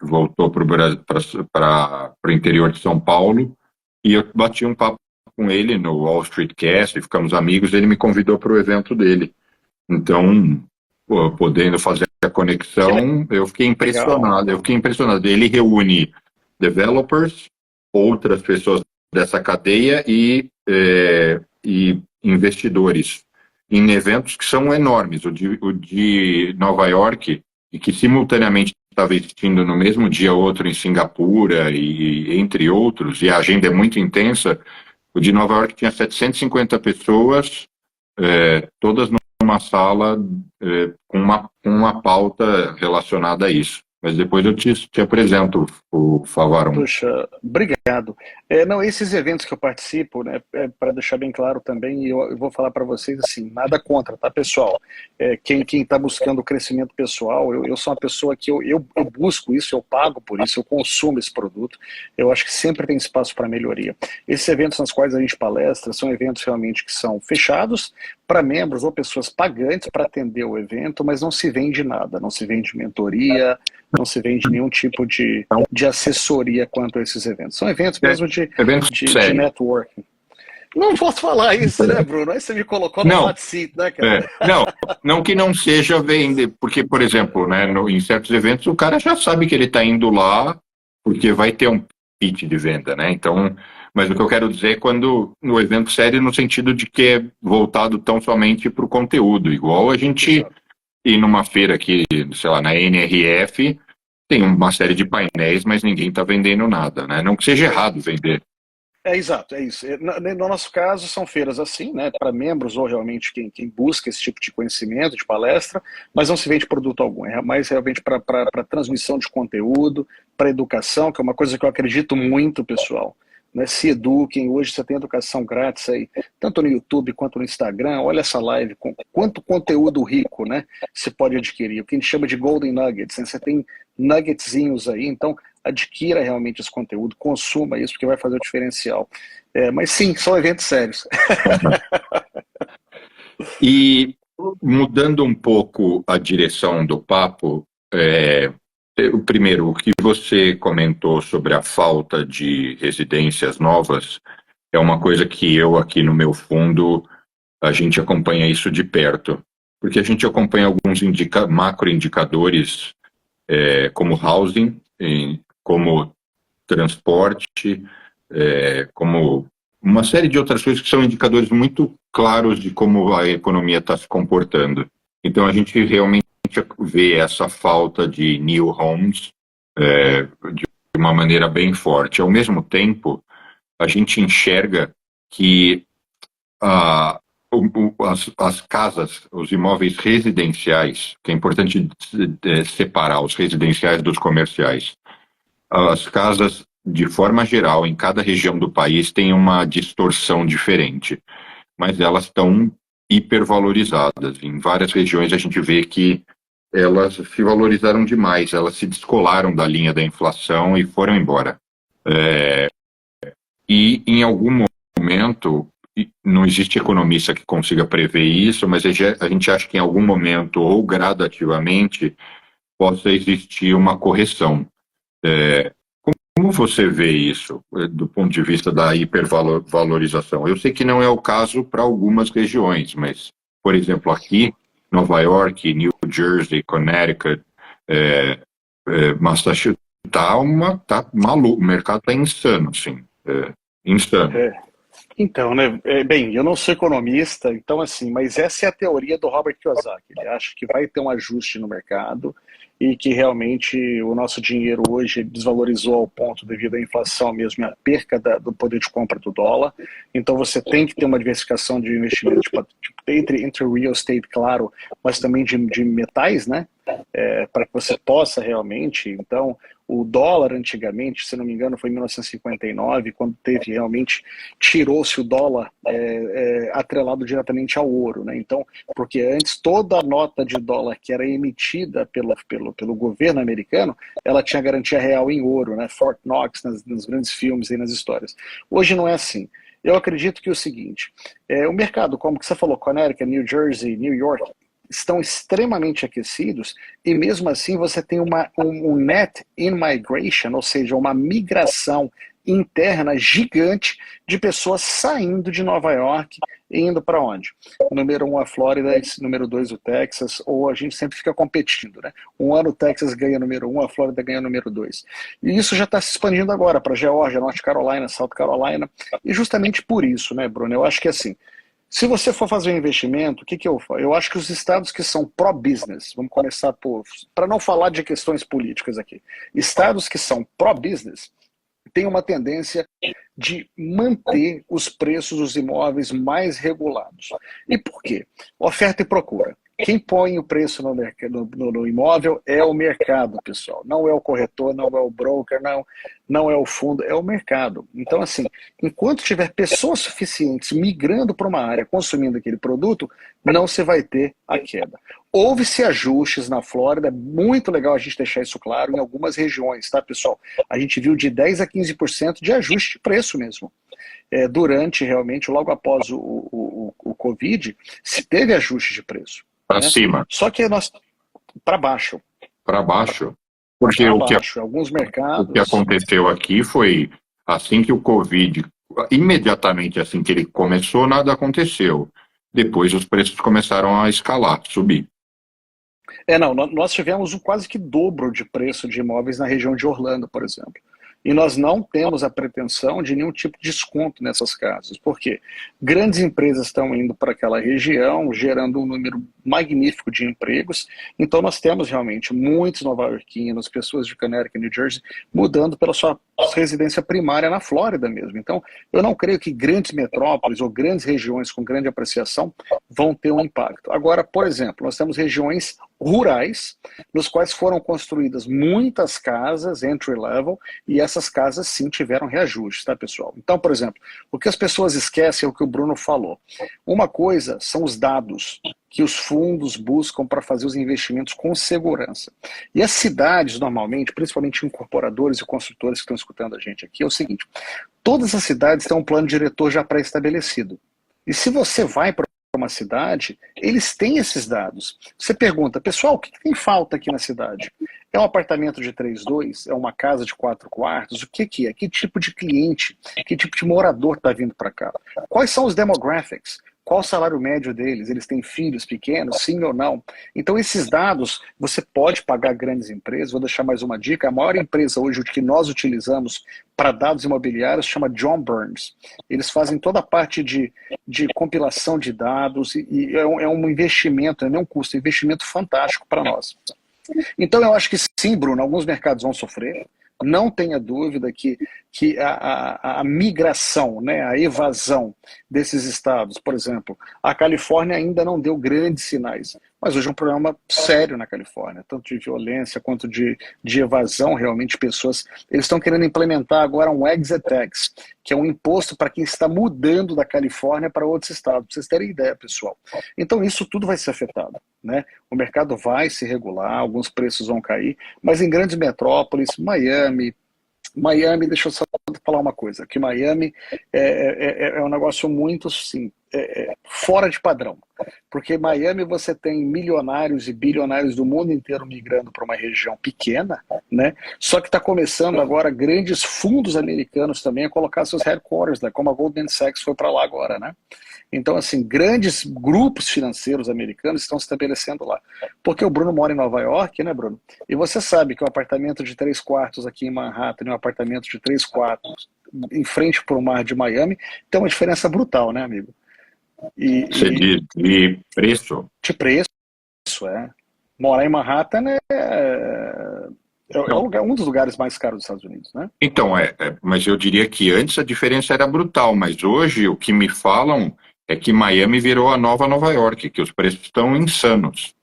B: voltou para o interior de São Paulo. E eu bati um papo com ele no Wall Street Cast, ficamos amigos, ele me convidou para o evento dele. Então, podendo fazer a conexão, eu fiquei impressionado. Ele reúne developers, outras pessoas dessa cadeia e investidores em eventos que são enormes. O de Nova York, e que simultaneamente estava existindo no mesmo dia outro em Singapura, e entre outros, e a agenda é muito intensa. O de Nova York tinha 750 pessoas, todas numa sala com uma pauta relacionada a isso. Mas depois eu te apresento o Favaron.
A: Puxa, obrigado. Não, esses eventos que eu participo, né, para deixar bem claro também, eu vou falar para vocês assim, nada contra, tá, pessoal? Quem está buscando crescimento pessoal, eu sou uma pessoa que eu busco isso, eu pago por isso, eu consumo esse produto, eu acho que sempre tem espaço para melhoria. Esses eventos nos quais a gente palestra são eventos realmente que são fechados para membros ou pessoas pagantes para atender o evento, mas não se vende nada, não se vende mentoria, não se vende nenhum tipo de assessoria quanto a esses eventos. São eventos mesmo de networking. Não posso falar isso, né, Bruno? Aí você me colocou no hot seat, né, cara?
B: Não que não seja vender, porque, por exemplo, né, em certos eventos o cara já sabe que ele está indo lá porque vai ter um pitch de venda, né? Então, mas o que eu quero dizer é quando no evento sério, no sentido de que é voltado tão somente para o conteúdo, igual a gente ir numa feira aqui, sei lá, na NRF, tem uma série de painéis, mas ninguém está vendendo nada, né? Não que seja errado vender.
A: Exato, é isso. No nosso caso, são feiras assim, né, para membros ou realmente quem busca esse tipo de conhecimento, de palestra, mas não se vende produto algum, é mais realmente para transmissão de conteúdo, para educação, que é uma coisa que eu acredito muito, pessoal. Né, se eduquem, hoje você tem educação grátis aí, tanto no YouTube quanto no Instagram, olha essa live, quanto conteúdo rico, né, se pode adquirir, o que a gente chama de Golden Nuggets, né, você tem nuggetzinhos aí, então adquira realmente esse conteúdo, consuma isso, porque vai fazer o diferencial. Mas sim, são eventos sérios.
B: E mudando um pouco a direção do papo, o primeiro, o que você comentou sobre a falta de residências novas é uma coisa que eu aqui no meu fundo, a gente acompanha isso de perto, porque a gente acompanha alguns macroindicadores, como housing, como transporte, como uma série de outras coisas que são indicadores muito claros de como a economia está se comportando. Então a gente realmente vê essa falta de new homes de uma maneira bem forte. Ao mesmo tempo, a gente enxerga que as casas, os imóveis residenciais, que é importante separar os residenciais dos comerciais. As casas, de forma geral, em cada região do país, têm uma distorção diferente, mas elas estão hipervalorizadas. Em várias regiões a gente vê que elas se valorizaram demais, elas se descolaram da linha da inflação e foram embora. E em algum momento, não existe economista que consiga prever isso, mas a gente acha que em algum momento, ou gradativamente, possa existir uma correção. Como você vê isso, do ponto de vista da hipervalorização? Eu sei que não é o caso para algumas regiões, mas, por exemplo, aqui, Nova York, New Jersey, Connecticut, Massachusetts, tá maluco, o mercado tá insano, assim, insano.
A: Então, né, bem, eu não sou economista, então assim, mas essa é a teoria do Robert Kiyosaki. Ele acha que vai ter um ajuste no mercado e que realmente o nosso dinheiro hoje desvalorizou ao ponto devido à inflação mesmo e à perca do poder de compra do dólar. Então você tem que ter uma diversificação de investimento tipo, entre real estate, claro, mas também de metais, né? Para que você possa realmente, então, o dólar antigamente, se não me engano, foi em 1959, quando teve realmente, tirou-se o dólar atrelado diretamente ao ouro, né? Então, porque antes toda a nota de dólar que era emitida pelo governo americano, ela tinha garantia real em ouro, né? Fort Knox, nos grandes filmes e nas histórias. Hoje não é assim. Eu acredito que é o seguinte, o mercado, como que você falou, Connecticut, New Jersey, New York, estão extremamente aquecidos e mesmo assim você tem um net in-migration, ou seja, uma migração interna gigante de pessoas saindo de Nova York e indo para onde? Número 1 a Flórida, número 2 o Texas, ou a gente sempre fica competindo, né? Um ano o Texas ganha número 1, a Flórida ganha número 2. E isso já está se expandindo agora para Geórgia, North Carolina, South Carolina, e justamente por isso, né, Bruno, eu acho que assim, se você for fazer um investimento, o que eu faço? Eu acho que os estados que são pró-business, vamos começar para não falar de questões políticas aqui, estados que são pró-business têm uma tendência de manter os preços dos imóveis mais regulados. E por quê? Oferta e procura. Quem põe o preço no imóvel é o mercado, pessoal. Não é o corretor, não é o broker, não é o fundo, é o mercado. Então, assim, enquanto tiver pessoas suficientes migrando para uma área, consumindo aquele produto, não se vai ter a queda. Houve-se ajustes na Flórida, muito legal a gente deixar isso claro, em algumas regiões, tá, pessoal? A gente viu de 10% a 15% de ajuste de preço mesmo. Durante, realmente, logo após o Covid, se teve ajuste de preço.
B: Para cima.
A: Só que nós para baixo.
B: Para baixo. Porque
A: alguns mercados.
B: O que aconteceu aqui foi assim que o Covid, imediatamente assim que ele começou, nada aconteceu. Depois os preços começaram a escalar, subir.
A: Nós tivemos quase que dobro de preço de imóveis na região de Orlando, por exemplo. E nós não temos a pretensão de nenhum tipo de desconto nessas casas, porque grandes empresas estão indo para aquela região, gerando um número magnífico de empregos. Então nós temos realmente muitos nova-iorquinos, pessoas de Connecticut, New Jersey, mudando pela sua residência primária na Flórida mesmo. Então eu não creio que grandes metrópoles ou grandes regiões com grande apreciação vão ter um impacto. Agora, por exemplo, nós temos regiões rurais, nos quais foram construídas muitas casas entry-level, e essas casas sim tiveram reajustes, tá, pessoal? Então, por exemplo, o que as pessoas esquecem é o que o Bruno falou. Uma coisa são os dados que os fundos buscam para fazer os investimentos com segurança. E as cidades, normalmente, principalmente incorporadores e construtores que estão escutando a gente aqui, é o seguinte: todas as cidades têm um plano diretor já pré-estabelecido. E se você vai para uma cidade, eles têm esses dados. Você pergunta, pessoal, o que tem falta aqui na cidade? É um apartamento de 3-2? É uma casa de 4 quartos? O que é? Que tipo de cliente, que tipo de morador está vindo para cá? Quais são os demographics? Qual o salário médio deles? Eles têm filhos pequenos, sim ou não? Então esses dados, você pode pagar grandes empresas. Vou deixar mais uma dica: a maior empresa hoje que nós utilizamos para dados imobiliários chama John Burns. Eles fazem toda a parte de compilação de dados, e é um investimento, não é um custo, é um investimento fantástico para nós. Então eu acho que sim, Bruno, alguns mercados vão sofrer. Não tenha dúvida que a migração, né, a evasão desses estados, por exemplo, a Califórnia ainda não deu grandes sinais, mas hoje é um problema sério na Califórnia, tanto de violência quanto de evasão, realmente pessoas, eles estão querendo implementar agora um exit tax, que é um imposto para quem está mudando da Califórnia para outros estados, para vocês terem ideia, pessoal. Então isso tudo vai ser afetado, né? O mercado vai se regular, alguns preços vão cair, mas em grandes metrópoles, Miami, deixa eu só falar uma coisa, que Miami é um negócio muito, sim, fora de padrão. Porque Miami você tem milionários e bilionários do mundo inteiro migrando para uma região pequena, né? Só que está começando agora grandes fundos americanos também a colocar seus headquarters lá, como a Goldman Sachs foi para lá agora, né? Então, assim, grandes grupos financeiros americanos estão se estabelecendo lá. Porque o Bruno mora em Nova York, né, Bruno? E você sabe que um apartamento de 3 quartos aqui em Manhattan e um apartamento de 3 quartos em frente para o mar de Miami tem uma diferença brutal, né, amigo?
B: Você diz de preço?
A: De preço, é. Morar em Manhattan um dos lugares mais caros dos Estados Unidos, né?
B: Então, mas eu diria que antes a diferença era brutal, mas hoje o que me falam é que Miami virou a nova Nova York, que os preços estão insanos.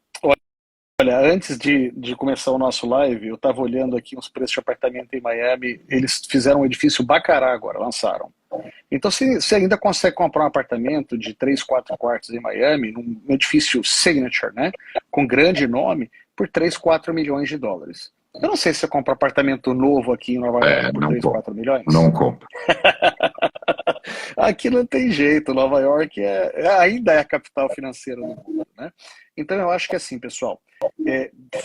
A: Olha, antes de começar o nosso live, eu estava olhando aqui uns preços de apartamento em Miami. Eles fizeram um edifício Bacará agora, lançaram. Então, se você ainda consegue comprar um apartamento de 3, 4 quartos em Miami, num edifício signature, né, com grande nome, por 3, 4 milhões de dólares. Eu não sei se você compra apartamento novo aqui em Nova York por 3, 4 milhões.
B: Não compro.
A: Aqui não tem jeito, Nova York ainda é a capital financeira do mundo, né? Então eu acho que assim, pessoal,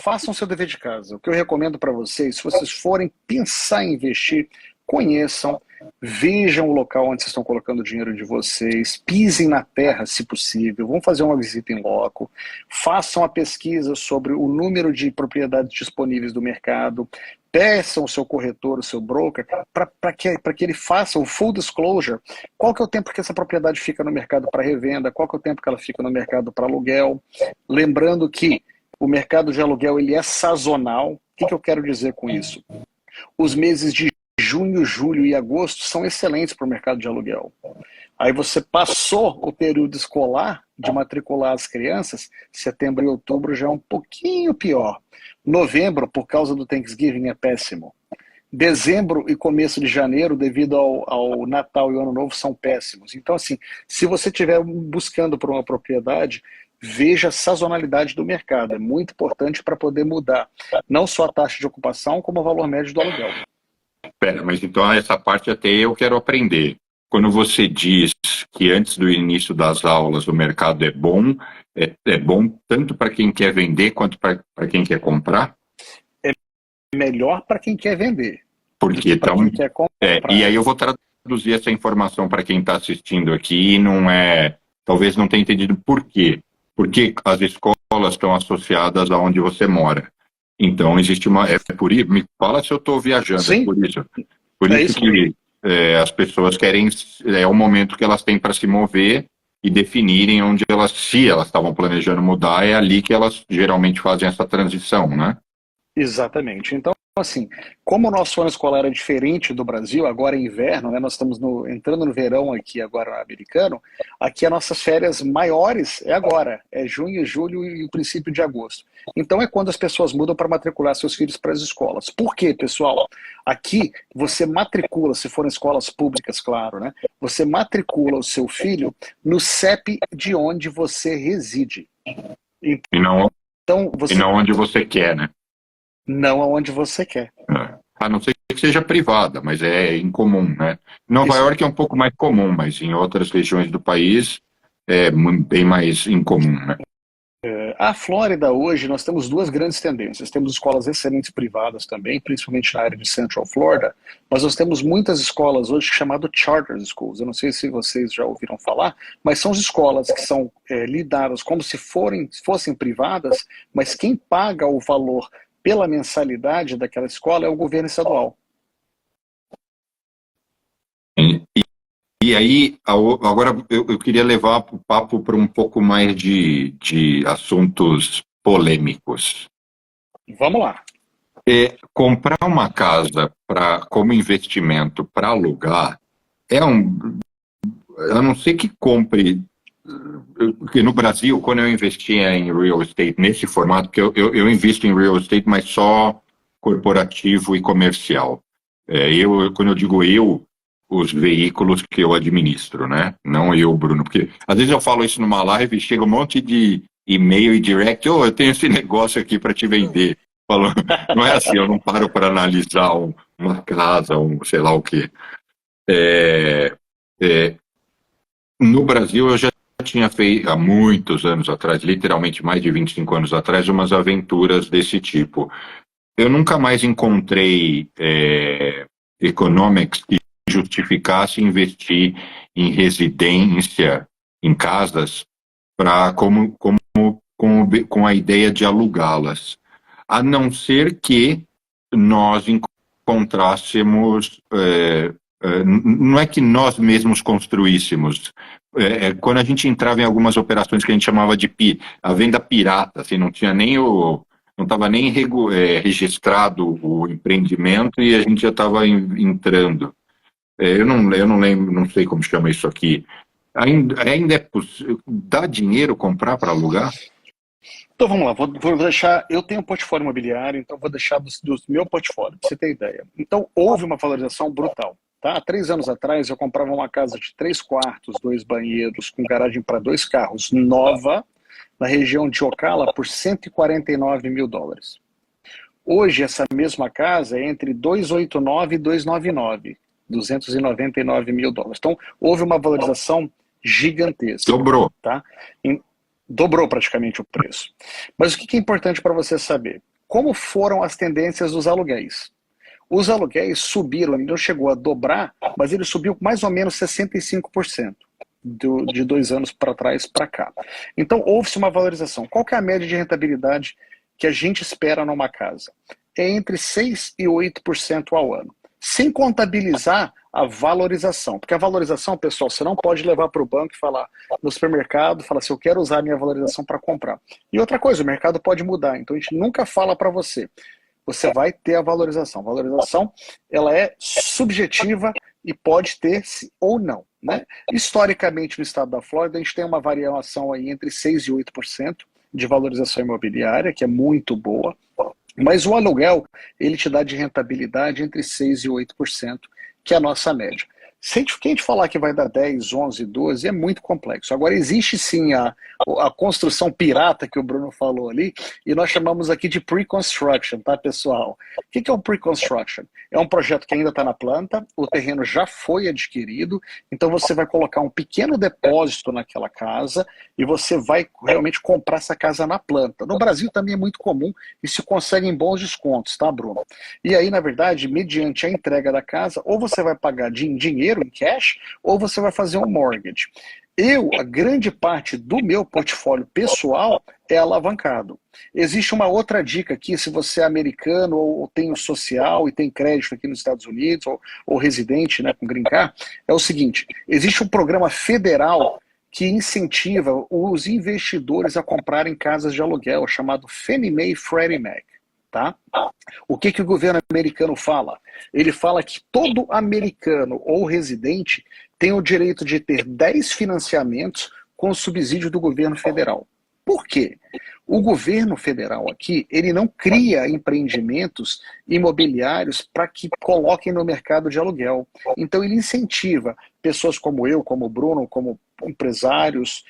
A: façam seu dever de casa. O que eu recomendo para vocês, se vocês forem pensar em investir, conheçam, vejam o local onde vocês estão colocando o dinheiro de vocês, pisem na terra se possível, vão fazer uma visita em loco, façam a pesquisa sobre o número de propriedades disponíveis do mercado, peçam o seu corretor, o seu broker, para que ele faça o full disclosure. Qual que é o tempo que essa propriedade fica no mercado para revenda, qual que é o tempo que ela fica no mercado para aluguel. Lembrando que o mercado de aluguel ele é sazonal. O que eu quero dizer com isso? Os meses de junho, julho e agosto são excelentes para o mercado de aluguel. Aí você passou o período escolar de matricular as crianças, setembro e outubro já é um pouquinho pior. Novembro, por causa do Thanksgiving, é péssimo. Dezembro e começo de janeiro, devido ao Natal e Ano Novo, são péssimos. Então, assim, se você estiver buscando por uma propriedade, veja a sazonalidade do mercado. É muito importante para poder mudar não só a taxa de ocupação, como o valor médio do aluguel.
B: Pera, mas então essa parte até eu quero aprender. Quando você diz que antes do início das aulas o mercado é bom tanto para quem quer vender quanto para quem quer comprar?
A: É melhor para quem quer vender.
B: Porque então,
A: quem quer comprar.
B: E aí eu vou traduzir essa informação para quem está assistindo aqui e talvez não tenha entendido por quê. Porque as escolas estão associadas a onde você mora. Então existe me fala se eu estou viajando.
A: Sim.
B: Por isso. Por
A: É
B: isso
A: isso, Bruno.
B: que as pessoas querem, é o momento que elas têm para se mover e definirem onde elas, se elas estavam planejando mudar, é ali que elas geralmente fazem essa transição, né?
A: Exatamente. Então, assim, como o nosso ano escolar é diferente do Brasil, agora é inverno, né? Nós estamos entrando no verão aqui agora americano, aqui as nossas férias maiores é agora, é junho, julho e o princípio de agosto. Então é quando as pessoas mudam para matricular seus filhos para as escolas. Por quê, pessoal? Aqui você matricula, se forem escolas públicas, claro, né? Você matricula o seu filho no CEP de onde você reside.
B: E não,
A: Então,
B: e
A: você
B: não onde você quer, né?
A: não aonde você quer.
B: É. A não ser que seja privada, mas é incomum, né? Nova
A: Isso.
B: York é um pouco mais comum, mas em outras regiões do país é bem mais incomum, né?
A: A Flórida hoje nós temos duas grandes tendências. Temos escolas excelentes privadas também, principalmente na área de Central Florida, mas nós temos muitas escolas hoje chamado charter schools. Eu não sei se vocês já ouviram falar, mas são as escolas que são lidadas como se fossem privadas, mas quem paga o valor pela mensalidade daquela escola é o governo estadual.
B: E, e aí, agora eu queria levar o papo para um pouco mais de assuntos polêmicos.
A: Vamos lá.
B: Comprar uma casa como investimento para alugar é a não ser que compre. Porque no Brasil, quando eu investia em real estate nesse formato, porque eu invisto em real estate, mas só corporativo e comercial. Quando eu digo eu, os veículos que eu administro, né? Não eu, Bruno, porque às vezes eu falo isso numa live e chega um monte de e-mail e direct, eu tenho esse negócio aqui para te vender. Falo, não é assim, eu não paro para analisar uma casa, sei lá o quê. É, é, no Brasil, eu já tinha feito, há muitos anos atrás, literalmente mais de 25 anos atrás, umas aventuras desse tipo. Eu nunca mais encontrei economics que justificasse investir em residência, em casas, com a ideia de alugá-las. A não ser que nós encontrássemos. Não é que nós mesmos construíssemos. Quando a gente entrava em algumas operações que a gente chamava de a venda pirata, assim, não tinha nem não estava nem registrado o empreendimento e a gente já estava entrando. Eu não lembro, não sei como chama isso aqui. Ainda é possível. Dá dinheiro comprar para alugar?
A: Então vamos lá, vou deixar. Eu tenho um portfólio imobiliário, então vou deixar do meu portfólio, para você ter ideia. Então houve uma valorização brutal. Tá? Há 3 anos atrás eu comprava uma casa de 3 quartos, 2 banheiros, com garagem para 2 carros, nova, na região de Ocala, por US$ 149 mil. Hoje essa mesma casa é entre 289 e 299, US$ 299 mil. Então houve uma valorização gigantesca.
B: Dobrou.
A: Tá? Dobrou praticamente o preço. Mas o que é importante para você saber? Como foram as tendências dos aluguéis? Os aluguéis subiram, ele não chegou a dobrar, mas ele subiu mais ou menos 65% de 2 anos para trás para cá. Então houve-se uma valorização. Qual que é a média de rentabilidade que a gente espera numa casa? É entre 6% e 8% ao ano. Sem contabilizar a valorização. Porque a valorização, pessoal, você não pode levar para o banco e falar no supermercado, falar assim, eu quero usar a minha valorização para comprar. E outra coisa, o mercado pode mudar, então a gente nunca fala para você. Você vai ter a valorização. A valorização, ela é subjetiva e pode ter ou não. Né? Historicamente, no estado da Flórida, a gente tem uma variação aí entre 6% e 8% de valorização imobiliária, que é muito boa. Mas o aluguel, ele te dá de rentabilidade entre 6% e 8%, que é a nossa média. Se a gente falar que vai dar 10, 11, 12, é muito complexo. Agora, existe sim a construção pirata que o Bruno falou ali, e nós chamamos aqui de pre-construction, tá, pessoal? O que é um pre-construction? É um projeto que ainda está na planta, o terreno já foi adquirido, então você vai colocar um pequeno depósito naquela casa e você vai realmente comprar essa casa na planta. No Brasil também é muito comum e se conseguem bons descontos, tá, Bruno? E aí, na verdade, mediante a entrega da casa, ou você vai pagar em dinheiro, dinheiro em cash, ou você vai fazer um mortgage. A grande parte do meu portfólio pessoal é alavancado. Existe uma outra dica aqui, se você é americano ou tem o social e tem crédito aqui nos Estados Unidos, ou residente, né, com green card, é o seguinte, existe um programa federal que incentiva os investidores a comprarem casas de aluguel, chamado Fannie Mae e Freddie Mac. Tá? O que o governo americano fala? Ele fala que todo americano ou residente tem o direito de ter 10 financiamentos com subsídio do governo federal. Por quê? O governo federal aqui, ele não cria empreendimentos imobiliários para que coloquem no mercado de aluguel. Então ele incentiva pessoas como eu, como o Bruno, como empresários,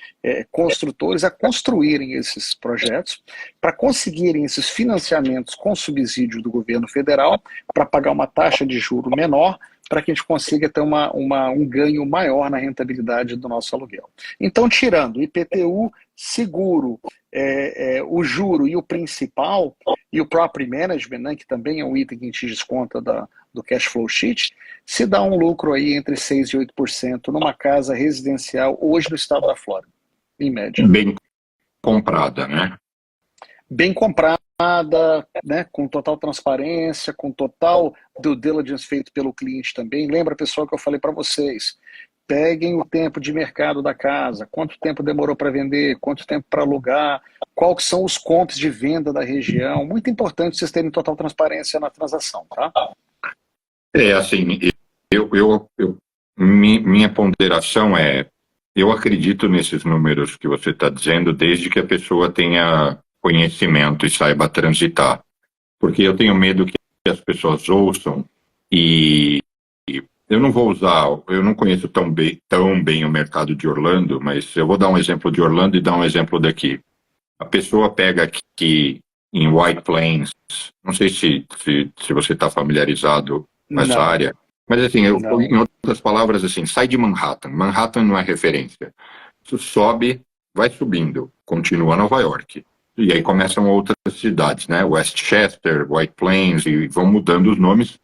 A: construtores a construírem esses projetos para conseguirem esses financiamentos com subsídio do governo federal para pagar uma taxa de juro menor para que a gente consiga ter um ganho maior na rentabilidade do nosso aluguel. Então, tirando IPTU, seguro, o juro e o principal, e o property management, né, que também é um item que a gente desconta do cash flow sheet, se dá um lucro aí entre 6% e 8% numa casa residencial hoje no estado da Flórida, em média.
B: Bem comprada, né?
A: Bem comprada, né, com total transparência, com total due diligence feito pelo cliente também. Lembra, pessoal, que eu falei para vocês, peguem o tempo de mercado da casa, quanto tempo demorou para vender, quanto tempo para alugar, quais são os contos de venda da região. Muito importante vocês terem total transparência na transação, tá?
B: Assim, minha ponderação eu acredito nesses números que você está dizendo, desde que a pessoa tenha conhecimento e saiba transitar. Porque eu tenho medo que as pessoas ouçam e eu não vou usar, eu não conheço tão bem o mercado de Orlando, mas eu vou dar um exemplo de Orlando e dar um exemplo daqui. A pessoa pega aqui em White Plains, não sei se você está familiarizado com essa área, mas assim, em outras palavras, assim, sai de Manhattan. Manhattan não é referência. Isso sobe, vai subindo, continua Nova York. E aí começam outras cidades, né? Westchester, White Plains, e vão mudando os nomes.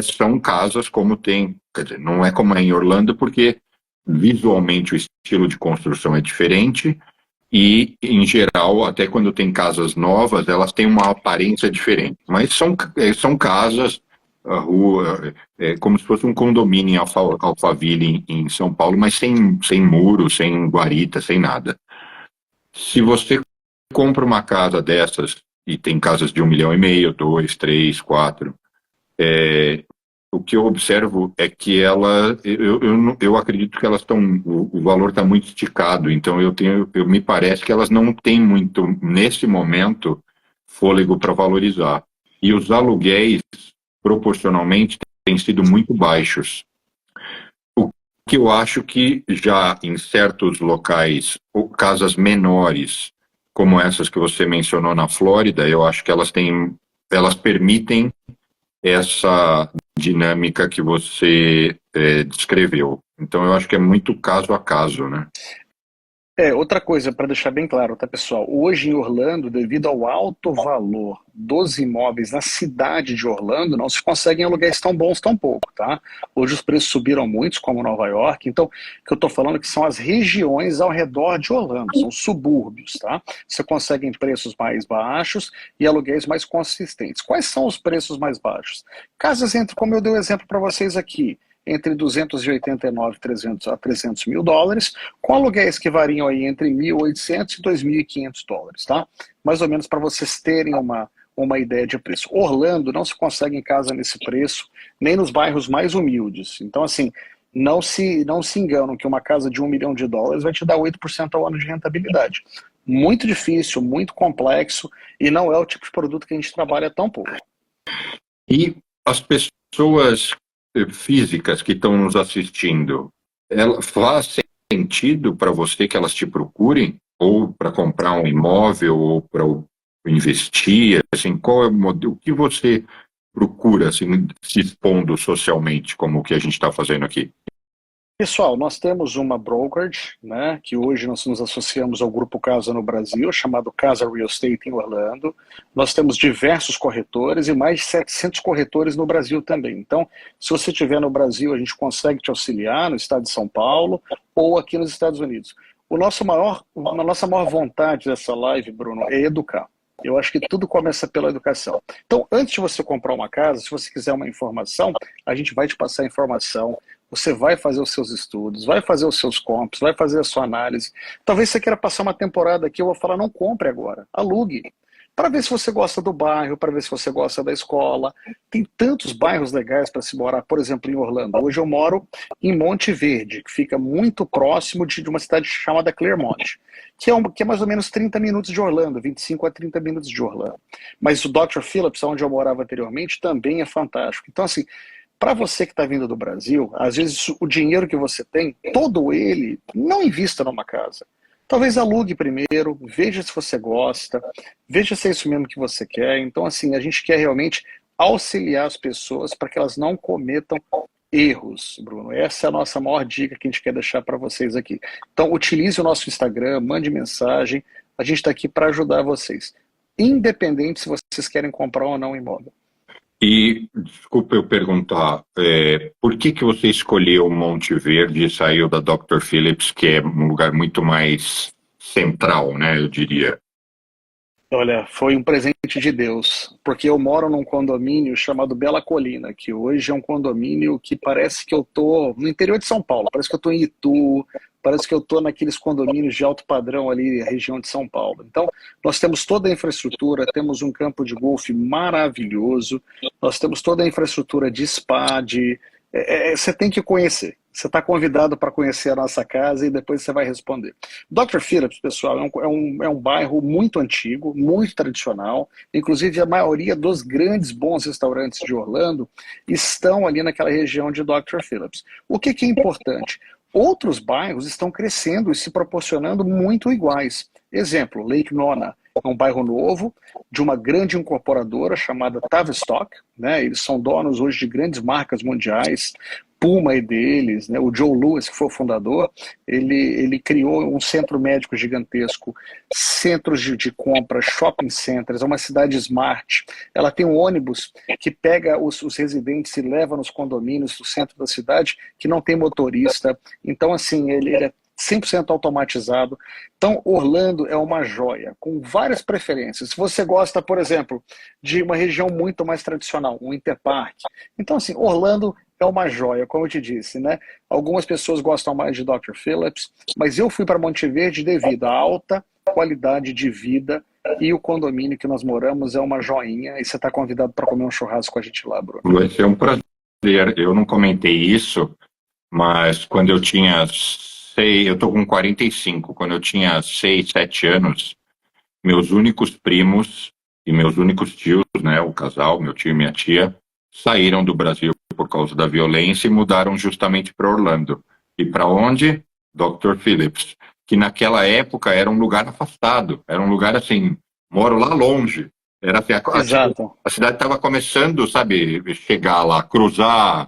B: São casas como tem, quer dizer, não é como é em Orlando, porque visualmente o estilo de construção é diferente e, em geral, até quando tem casas novas, elas têm uma aparência diferente. Mas são casas, a rua, como se fosse um condomínio em Alphaville, em São Paulo, mas sem muro, sem guarita, sem nada. Se você compra uma casa dessas, e tem casas de 1,5 milhão, 2, 3, 4, o que eu observo é que eu acredito que elas estão, o valor está muito esticado, então me parece que elas não têm muito, nesse momento, fôlego para valorizar. E os aluguéis, proporcionalmente, têm sido muito baixos. O que eu acho que já em certos locais, ou casas menores, como essas que você mencionou na Flórida, eu acho que elas permitem essa dinâmica que você descreveu. Então, eu acho que é muito caso a caso, né?
A: Outra coisa, para deixar bem claro, tá, pessoal? Hoje em Orlando, devido ao alto valor dos imóveis na cidade de Orlando, não se conseguem aluguéis tão bons tão pouco, tá? Hoje os preços subiram muito, como Nova York. Então, o que eu estou falando é que são as regiões ao redor de Orlando, são subúrbios, tá? Você consegue preços mais baixos e aluguéis mais consistentes. Quais são os preços mais baixos? Casas como eu dei o exemplo para vocês aqui, entre 289 a 300 mil dólares, com aluguéis que variam aí entre 1.800 e 2.500 dólares, tá? Mais ou menos para vocês terem uma ideia de preço. Orlando não se consegue em casa nesse preço, nem nos bairros mais humildes. Então, assim, não se enganam que uma casa de 1 milhão de dólares vai te dar 8% ao ano de rentabilidade. Muito difícil, muito complexo, e não é o tipo de produto que a gente trabalha tão pouco.
B: E as pessoas físicas que estão nos assistindo, faz sentido para você que elas te procurem? Ou para comprar um imóvel, ou para investir? Assim, qual é o que você procura, assim, se expondo socialmente, como o que a gente está fazendo aqui?
A: Pessoal, nós temos uma brokerage, né, que hoje nós nos associamos ao Grupo Casa no Brasil, chamado Casa Real Estate em Orlando. Nós temos diversos corretores e mais de 700 corretores no Brasil também. Então, se você estiver no Brasil, a gente consegue te auxiliar no estado de São Paulo ou aqui nos Estados Unidos. A nossa maior vontade dessa live, Bruno, é educar. Eu acho que tudo começa pela educação. Então, antes de você comprar uma casa, se você quiser uma informação, a gente vai te passar a informação. Você vai fazer os seus estudos, vai fazer os seus comps, vai fazer a sua análise. Talvez você queira passar uma temporada aqui, eu vou falar, não compre agora, alugue. Para ver se você gosta do bairro, para ver se você gosta da escola. Tem tantos bairros legais para se morar, por exemplo, em Orlando. Hoje eu moro em Monte Verde, que fica muito próximo de uma cidade chamada Clermont, que é mais ou menos 30 minutos de Orlando, 25 a 30 minutos de Orlando. Mas o Dr. Phillips, onde eu morava anteriormente, também é fantástico. Então, assim, para você que está vindo do Brasil, às vezes o dinheiro que você tem, todo ele, não invista numa casa. Talvez alugue primeiro, veja se você gosta, veja se é isso mesmo que você quer. Então, assim, a gente quer realmente auxiliar as pessoas para que elas não cometam erros, Bruno. Essa é a nossa maior dica que a gente quer deixar para vocês aqui. Então, utilize o nosso Instagram, mande mensagem, a gente está aqui para ajudar vocês. Independente se vocês querem comprar ou não imóvel.
B: E, desculpa eu perguntar, por que você escolheu Monte Verde e saiu da Dr. Phillips, que é um lugar muito mais central, né, eu diria?
A: Olha, foi um presente de Deus, porque eu moro num condomínio chamado Bela Colina, que hoje é um condomínio que parece que eu tô no interior de São Paulo, parece que eu tô em Itu, parece que eu tô naqueles condomínios de alto padrão ali, região de São Paulo. Então, nós temos toda a infraestrutura, temos um campo de golfe maravilhoso, nós temos toda a infraestrutura de spa, você tem que conhecer. Você está convidado para conhecer a nossa casa e depois você vai responder. Dr. Phillips, pessoal, é um bairro muito antigo, muito tradicional. Inclusive, a maioria dos grandes bons restaurantes de Orlando estão ali naquela região de Dr. Phillips. O que é importante? Outros bairros estão crescendo e se proporcionando muito iguais. Exemplo, Lake Nona. É um bairro novo, de uma grande incorporadora chamada Tavistock, né? Eles são donos hoje de grandes marcas mundiais, Puma é deles, né? O Joe Louis, que foi o fundador, ele criou um centro médico gigantesco, centros de compra, shopping centers, é uma cidade smart. Ela tem um ônibus que pega os residentes e leva nos condomínios do centro da cidade, que não tem motorista. Então, assim, ele é 100% automatizado. Então, Orlando é uma joia, com várias preferências. Se você gosta, por exemplo, de uma região muito mais tradicional, um Interpark. Então, assim, Orlando é uma joia, como eu te disse, né? Algumas pessoas gostam mais de Dr. Phillips, mas eu fui para Monte Verde devido à alta qualidade de vida e o condomínio que nós moramos é uma joinha e você está convidado para comer um churrasco com a gente lá, Bruno.
B: Vai ser um prazer. Eu não comentei isso, mas quando eu tinha eu tô com 45, quando eu tinha 6, 7 anos, meus únicos primos e meus únicos tios, né, o casal, meu tio e minha tia, saíram do Brasil por causa da violência e mudaram justamente para Orlando. E para onde? Dr. Phillips, que naquela época era um lugar afastado, era um lugar assim, moro lá longe. Era assim, a cidade estava começando, sabe, chegar lá, cruzar.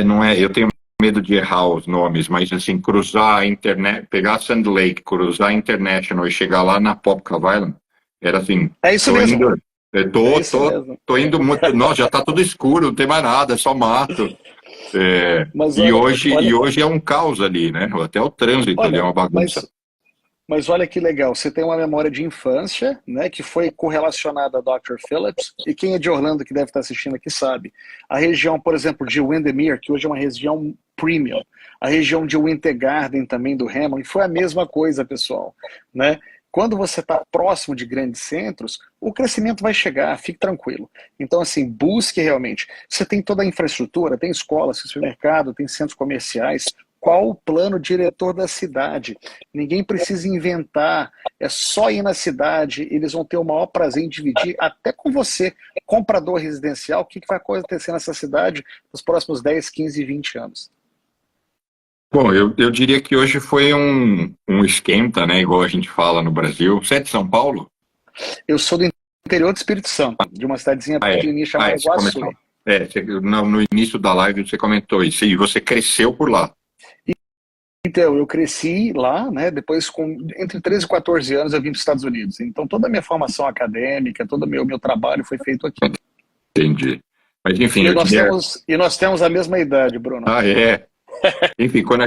B: Não é, eu tenho medo de errar os nomes, mas assim, cruzar a internet, pegar Sand Lake, cruzar a International e chegar lá na Popcave Island, era assim.
A: É isso mesmo.
B: Tô indo muito. Nossa, já tá tudo escuro, não tem mais nada, é só mato. Hoje é um caos ali, né? Até o trânsito ali é uma bagunça.
A: Mas olha que legal, você tem uma memória de infância, né, que foi correlacionada a Dr. Phillips, e quem é de Orlando que deve estar assistindo aqui sabe. A região, por exemplo, de Windermere, que hoje é uma região premium, a região de Winter Garden também do Hamlin, foi a mesma coisa, pessoal, né? Quando você está próximo de grandes centros, o crescimento vai chegar, fique tranquilo. Então, assim, busque realmente. Você tem toda a infraestrutura, tem escola, supermercado, tem centros comerciais. Qual o plano diretor da cidade? Ninguém precisa inventar, é só ir na cidade, eles vão ter o maior prazer em dividir, até com você, comprador residencial, o que vai acontecer nessa cidade nos próximos 10, 15, 20 anos.
B: Bom, eu diria que hoje foi um esquenta, né? Igual a gente fala no Brasil. Você é de São Paulo?
A: Eu sou do interior do Espírito Santo, de uma cidadezinha pequenininha chamada Iguaçu.
B: No início da live você comentou isso, e você cresceu por lá.
A: Então, eu cresci lá, né? Depois, entre 13 e 14 anos, eu vim para os Estados Unidos. Então, toda a minha formação acadêmica, todo o meu trabalho foi feito aqui.
B: Entendi. Mas, enfim,
A: E nós temos a mesma idade, Bruno.
B: Ah, é? Enfim, quando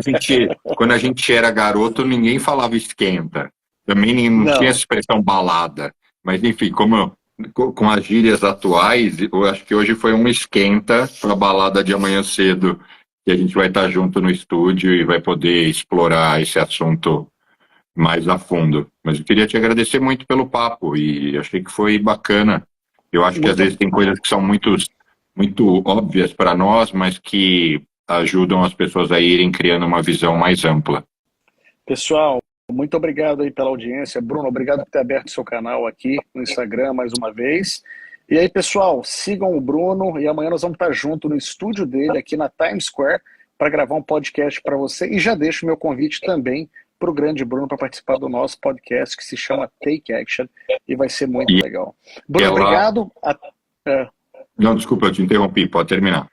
B: a gente era garoto, ninguém falava esquenta. Também não tinha essa expressão balada. Mas, enfim, com as gírias atuais, eu acho que hoje foi um esquenta para a balada de amanhã cedo, que a gente vai estar junto no estúdio e vai poder explorar esse assunto mais a fundo. Mas eu queria te agradecer muito pelo papo e achei que foi bacana. Eu acho que às vezes tem coisas que são muito óbvias para nós, mas que ajudam as pessoas a irem criando uma visão mais ampla.
A: Pessoal, muito obrigado aí pela audiência. Bruno, obrigado por ter aberto seu canal aqui no Instagram mais uma vez. E aí, pessoal, sigam o Bruno e amanhã nós vamos estar junto no estúdio dele aqui na Times Square para gravar um podcast para você. E já deixo o meu convite também para o grande Bruno para participar do nosso podcast que se chama Take Action e vai ser muito legal. Bruno, obrigado.
B: Não, desculpa, eu te interrompi, pode terminar.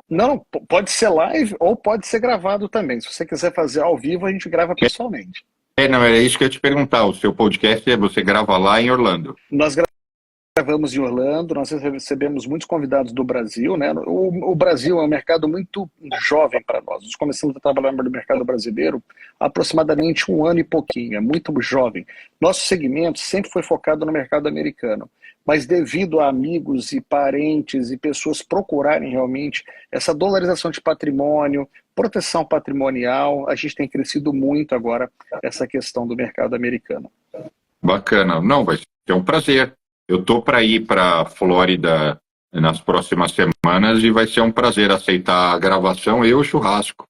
A: Não, pode ser live ou pode ser gravado também. Se você quiser fazer ao vivo, a gente grava pessoalmente.
B: Não, era isso que eu ia te perguntar. O seu podcast você grava lá em Orlando?
A: Nós gravamos em Orlando, nós recebemos muitos convidados do Brasil, né? O Brasil é um mercado muito jovem para nós. Nós começamos a trabalhar no mercado brasileiro há aproximadamente 1 ano e pouquinho, é muito jovem. Nosso segmento sempre foi focado no mercado americano, mas devido a amigos e parentes e pessoas procurarem realmente essa dolarização de patrimônio, proteção patrimonial, a gente tem crescido muito agora essa questão do mercado americano.
B: Bacana. Não, vai ser um prazer. Eu tô para ir para a Flórida nas próximas semanas e vai ser um prazer aceitar a gravação e o churrasco.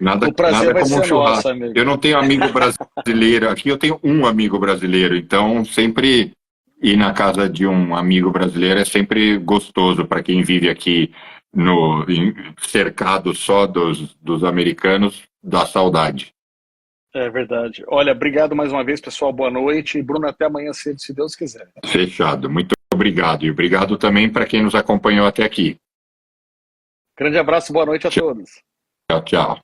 B: Nada como um churrasco. Nosso, eu não tenho amigo brasileiro. Aqui eu tenho um amigo brasileiro, então sempre ir na casa de um amigo brasileiro é sempre gostoso para quem vive aqui cercado só dos americanos, dá saudade.
A: É verdade. Olha, obrigado mais uma vez, pessoal. Boa noite. E Bruno, até amanhã cedo, se Deus quiser.
B: Fechado. Muito obrigado. E obrigado também para quem nos acompanhou até aqui.
A: Grande abraço, boa noite a todos.
B: Tchau, tchau.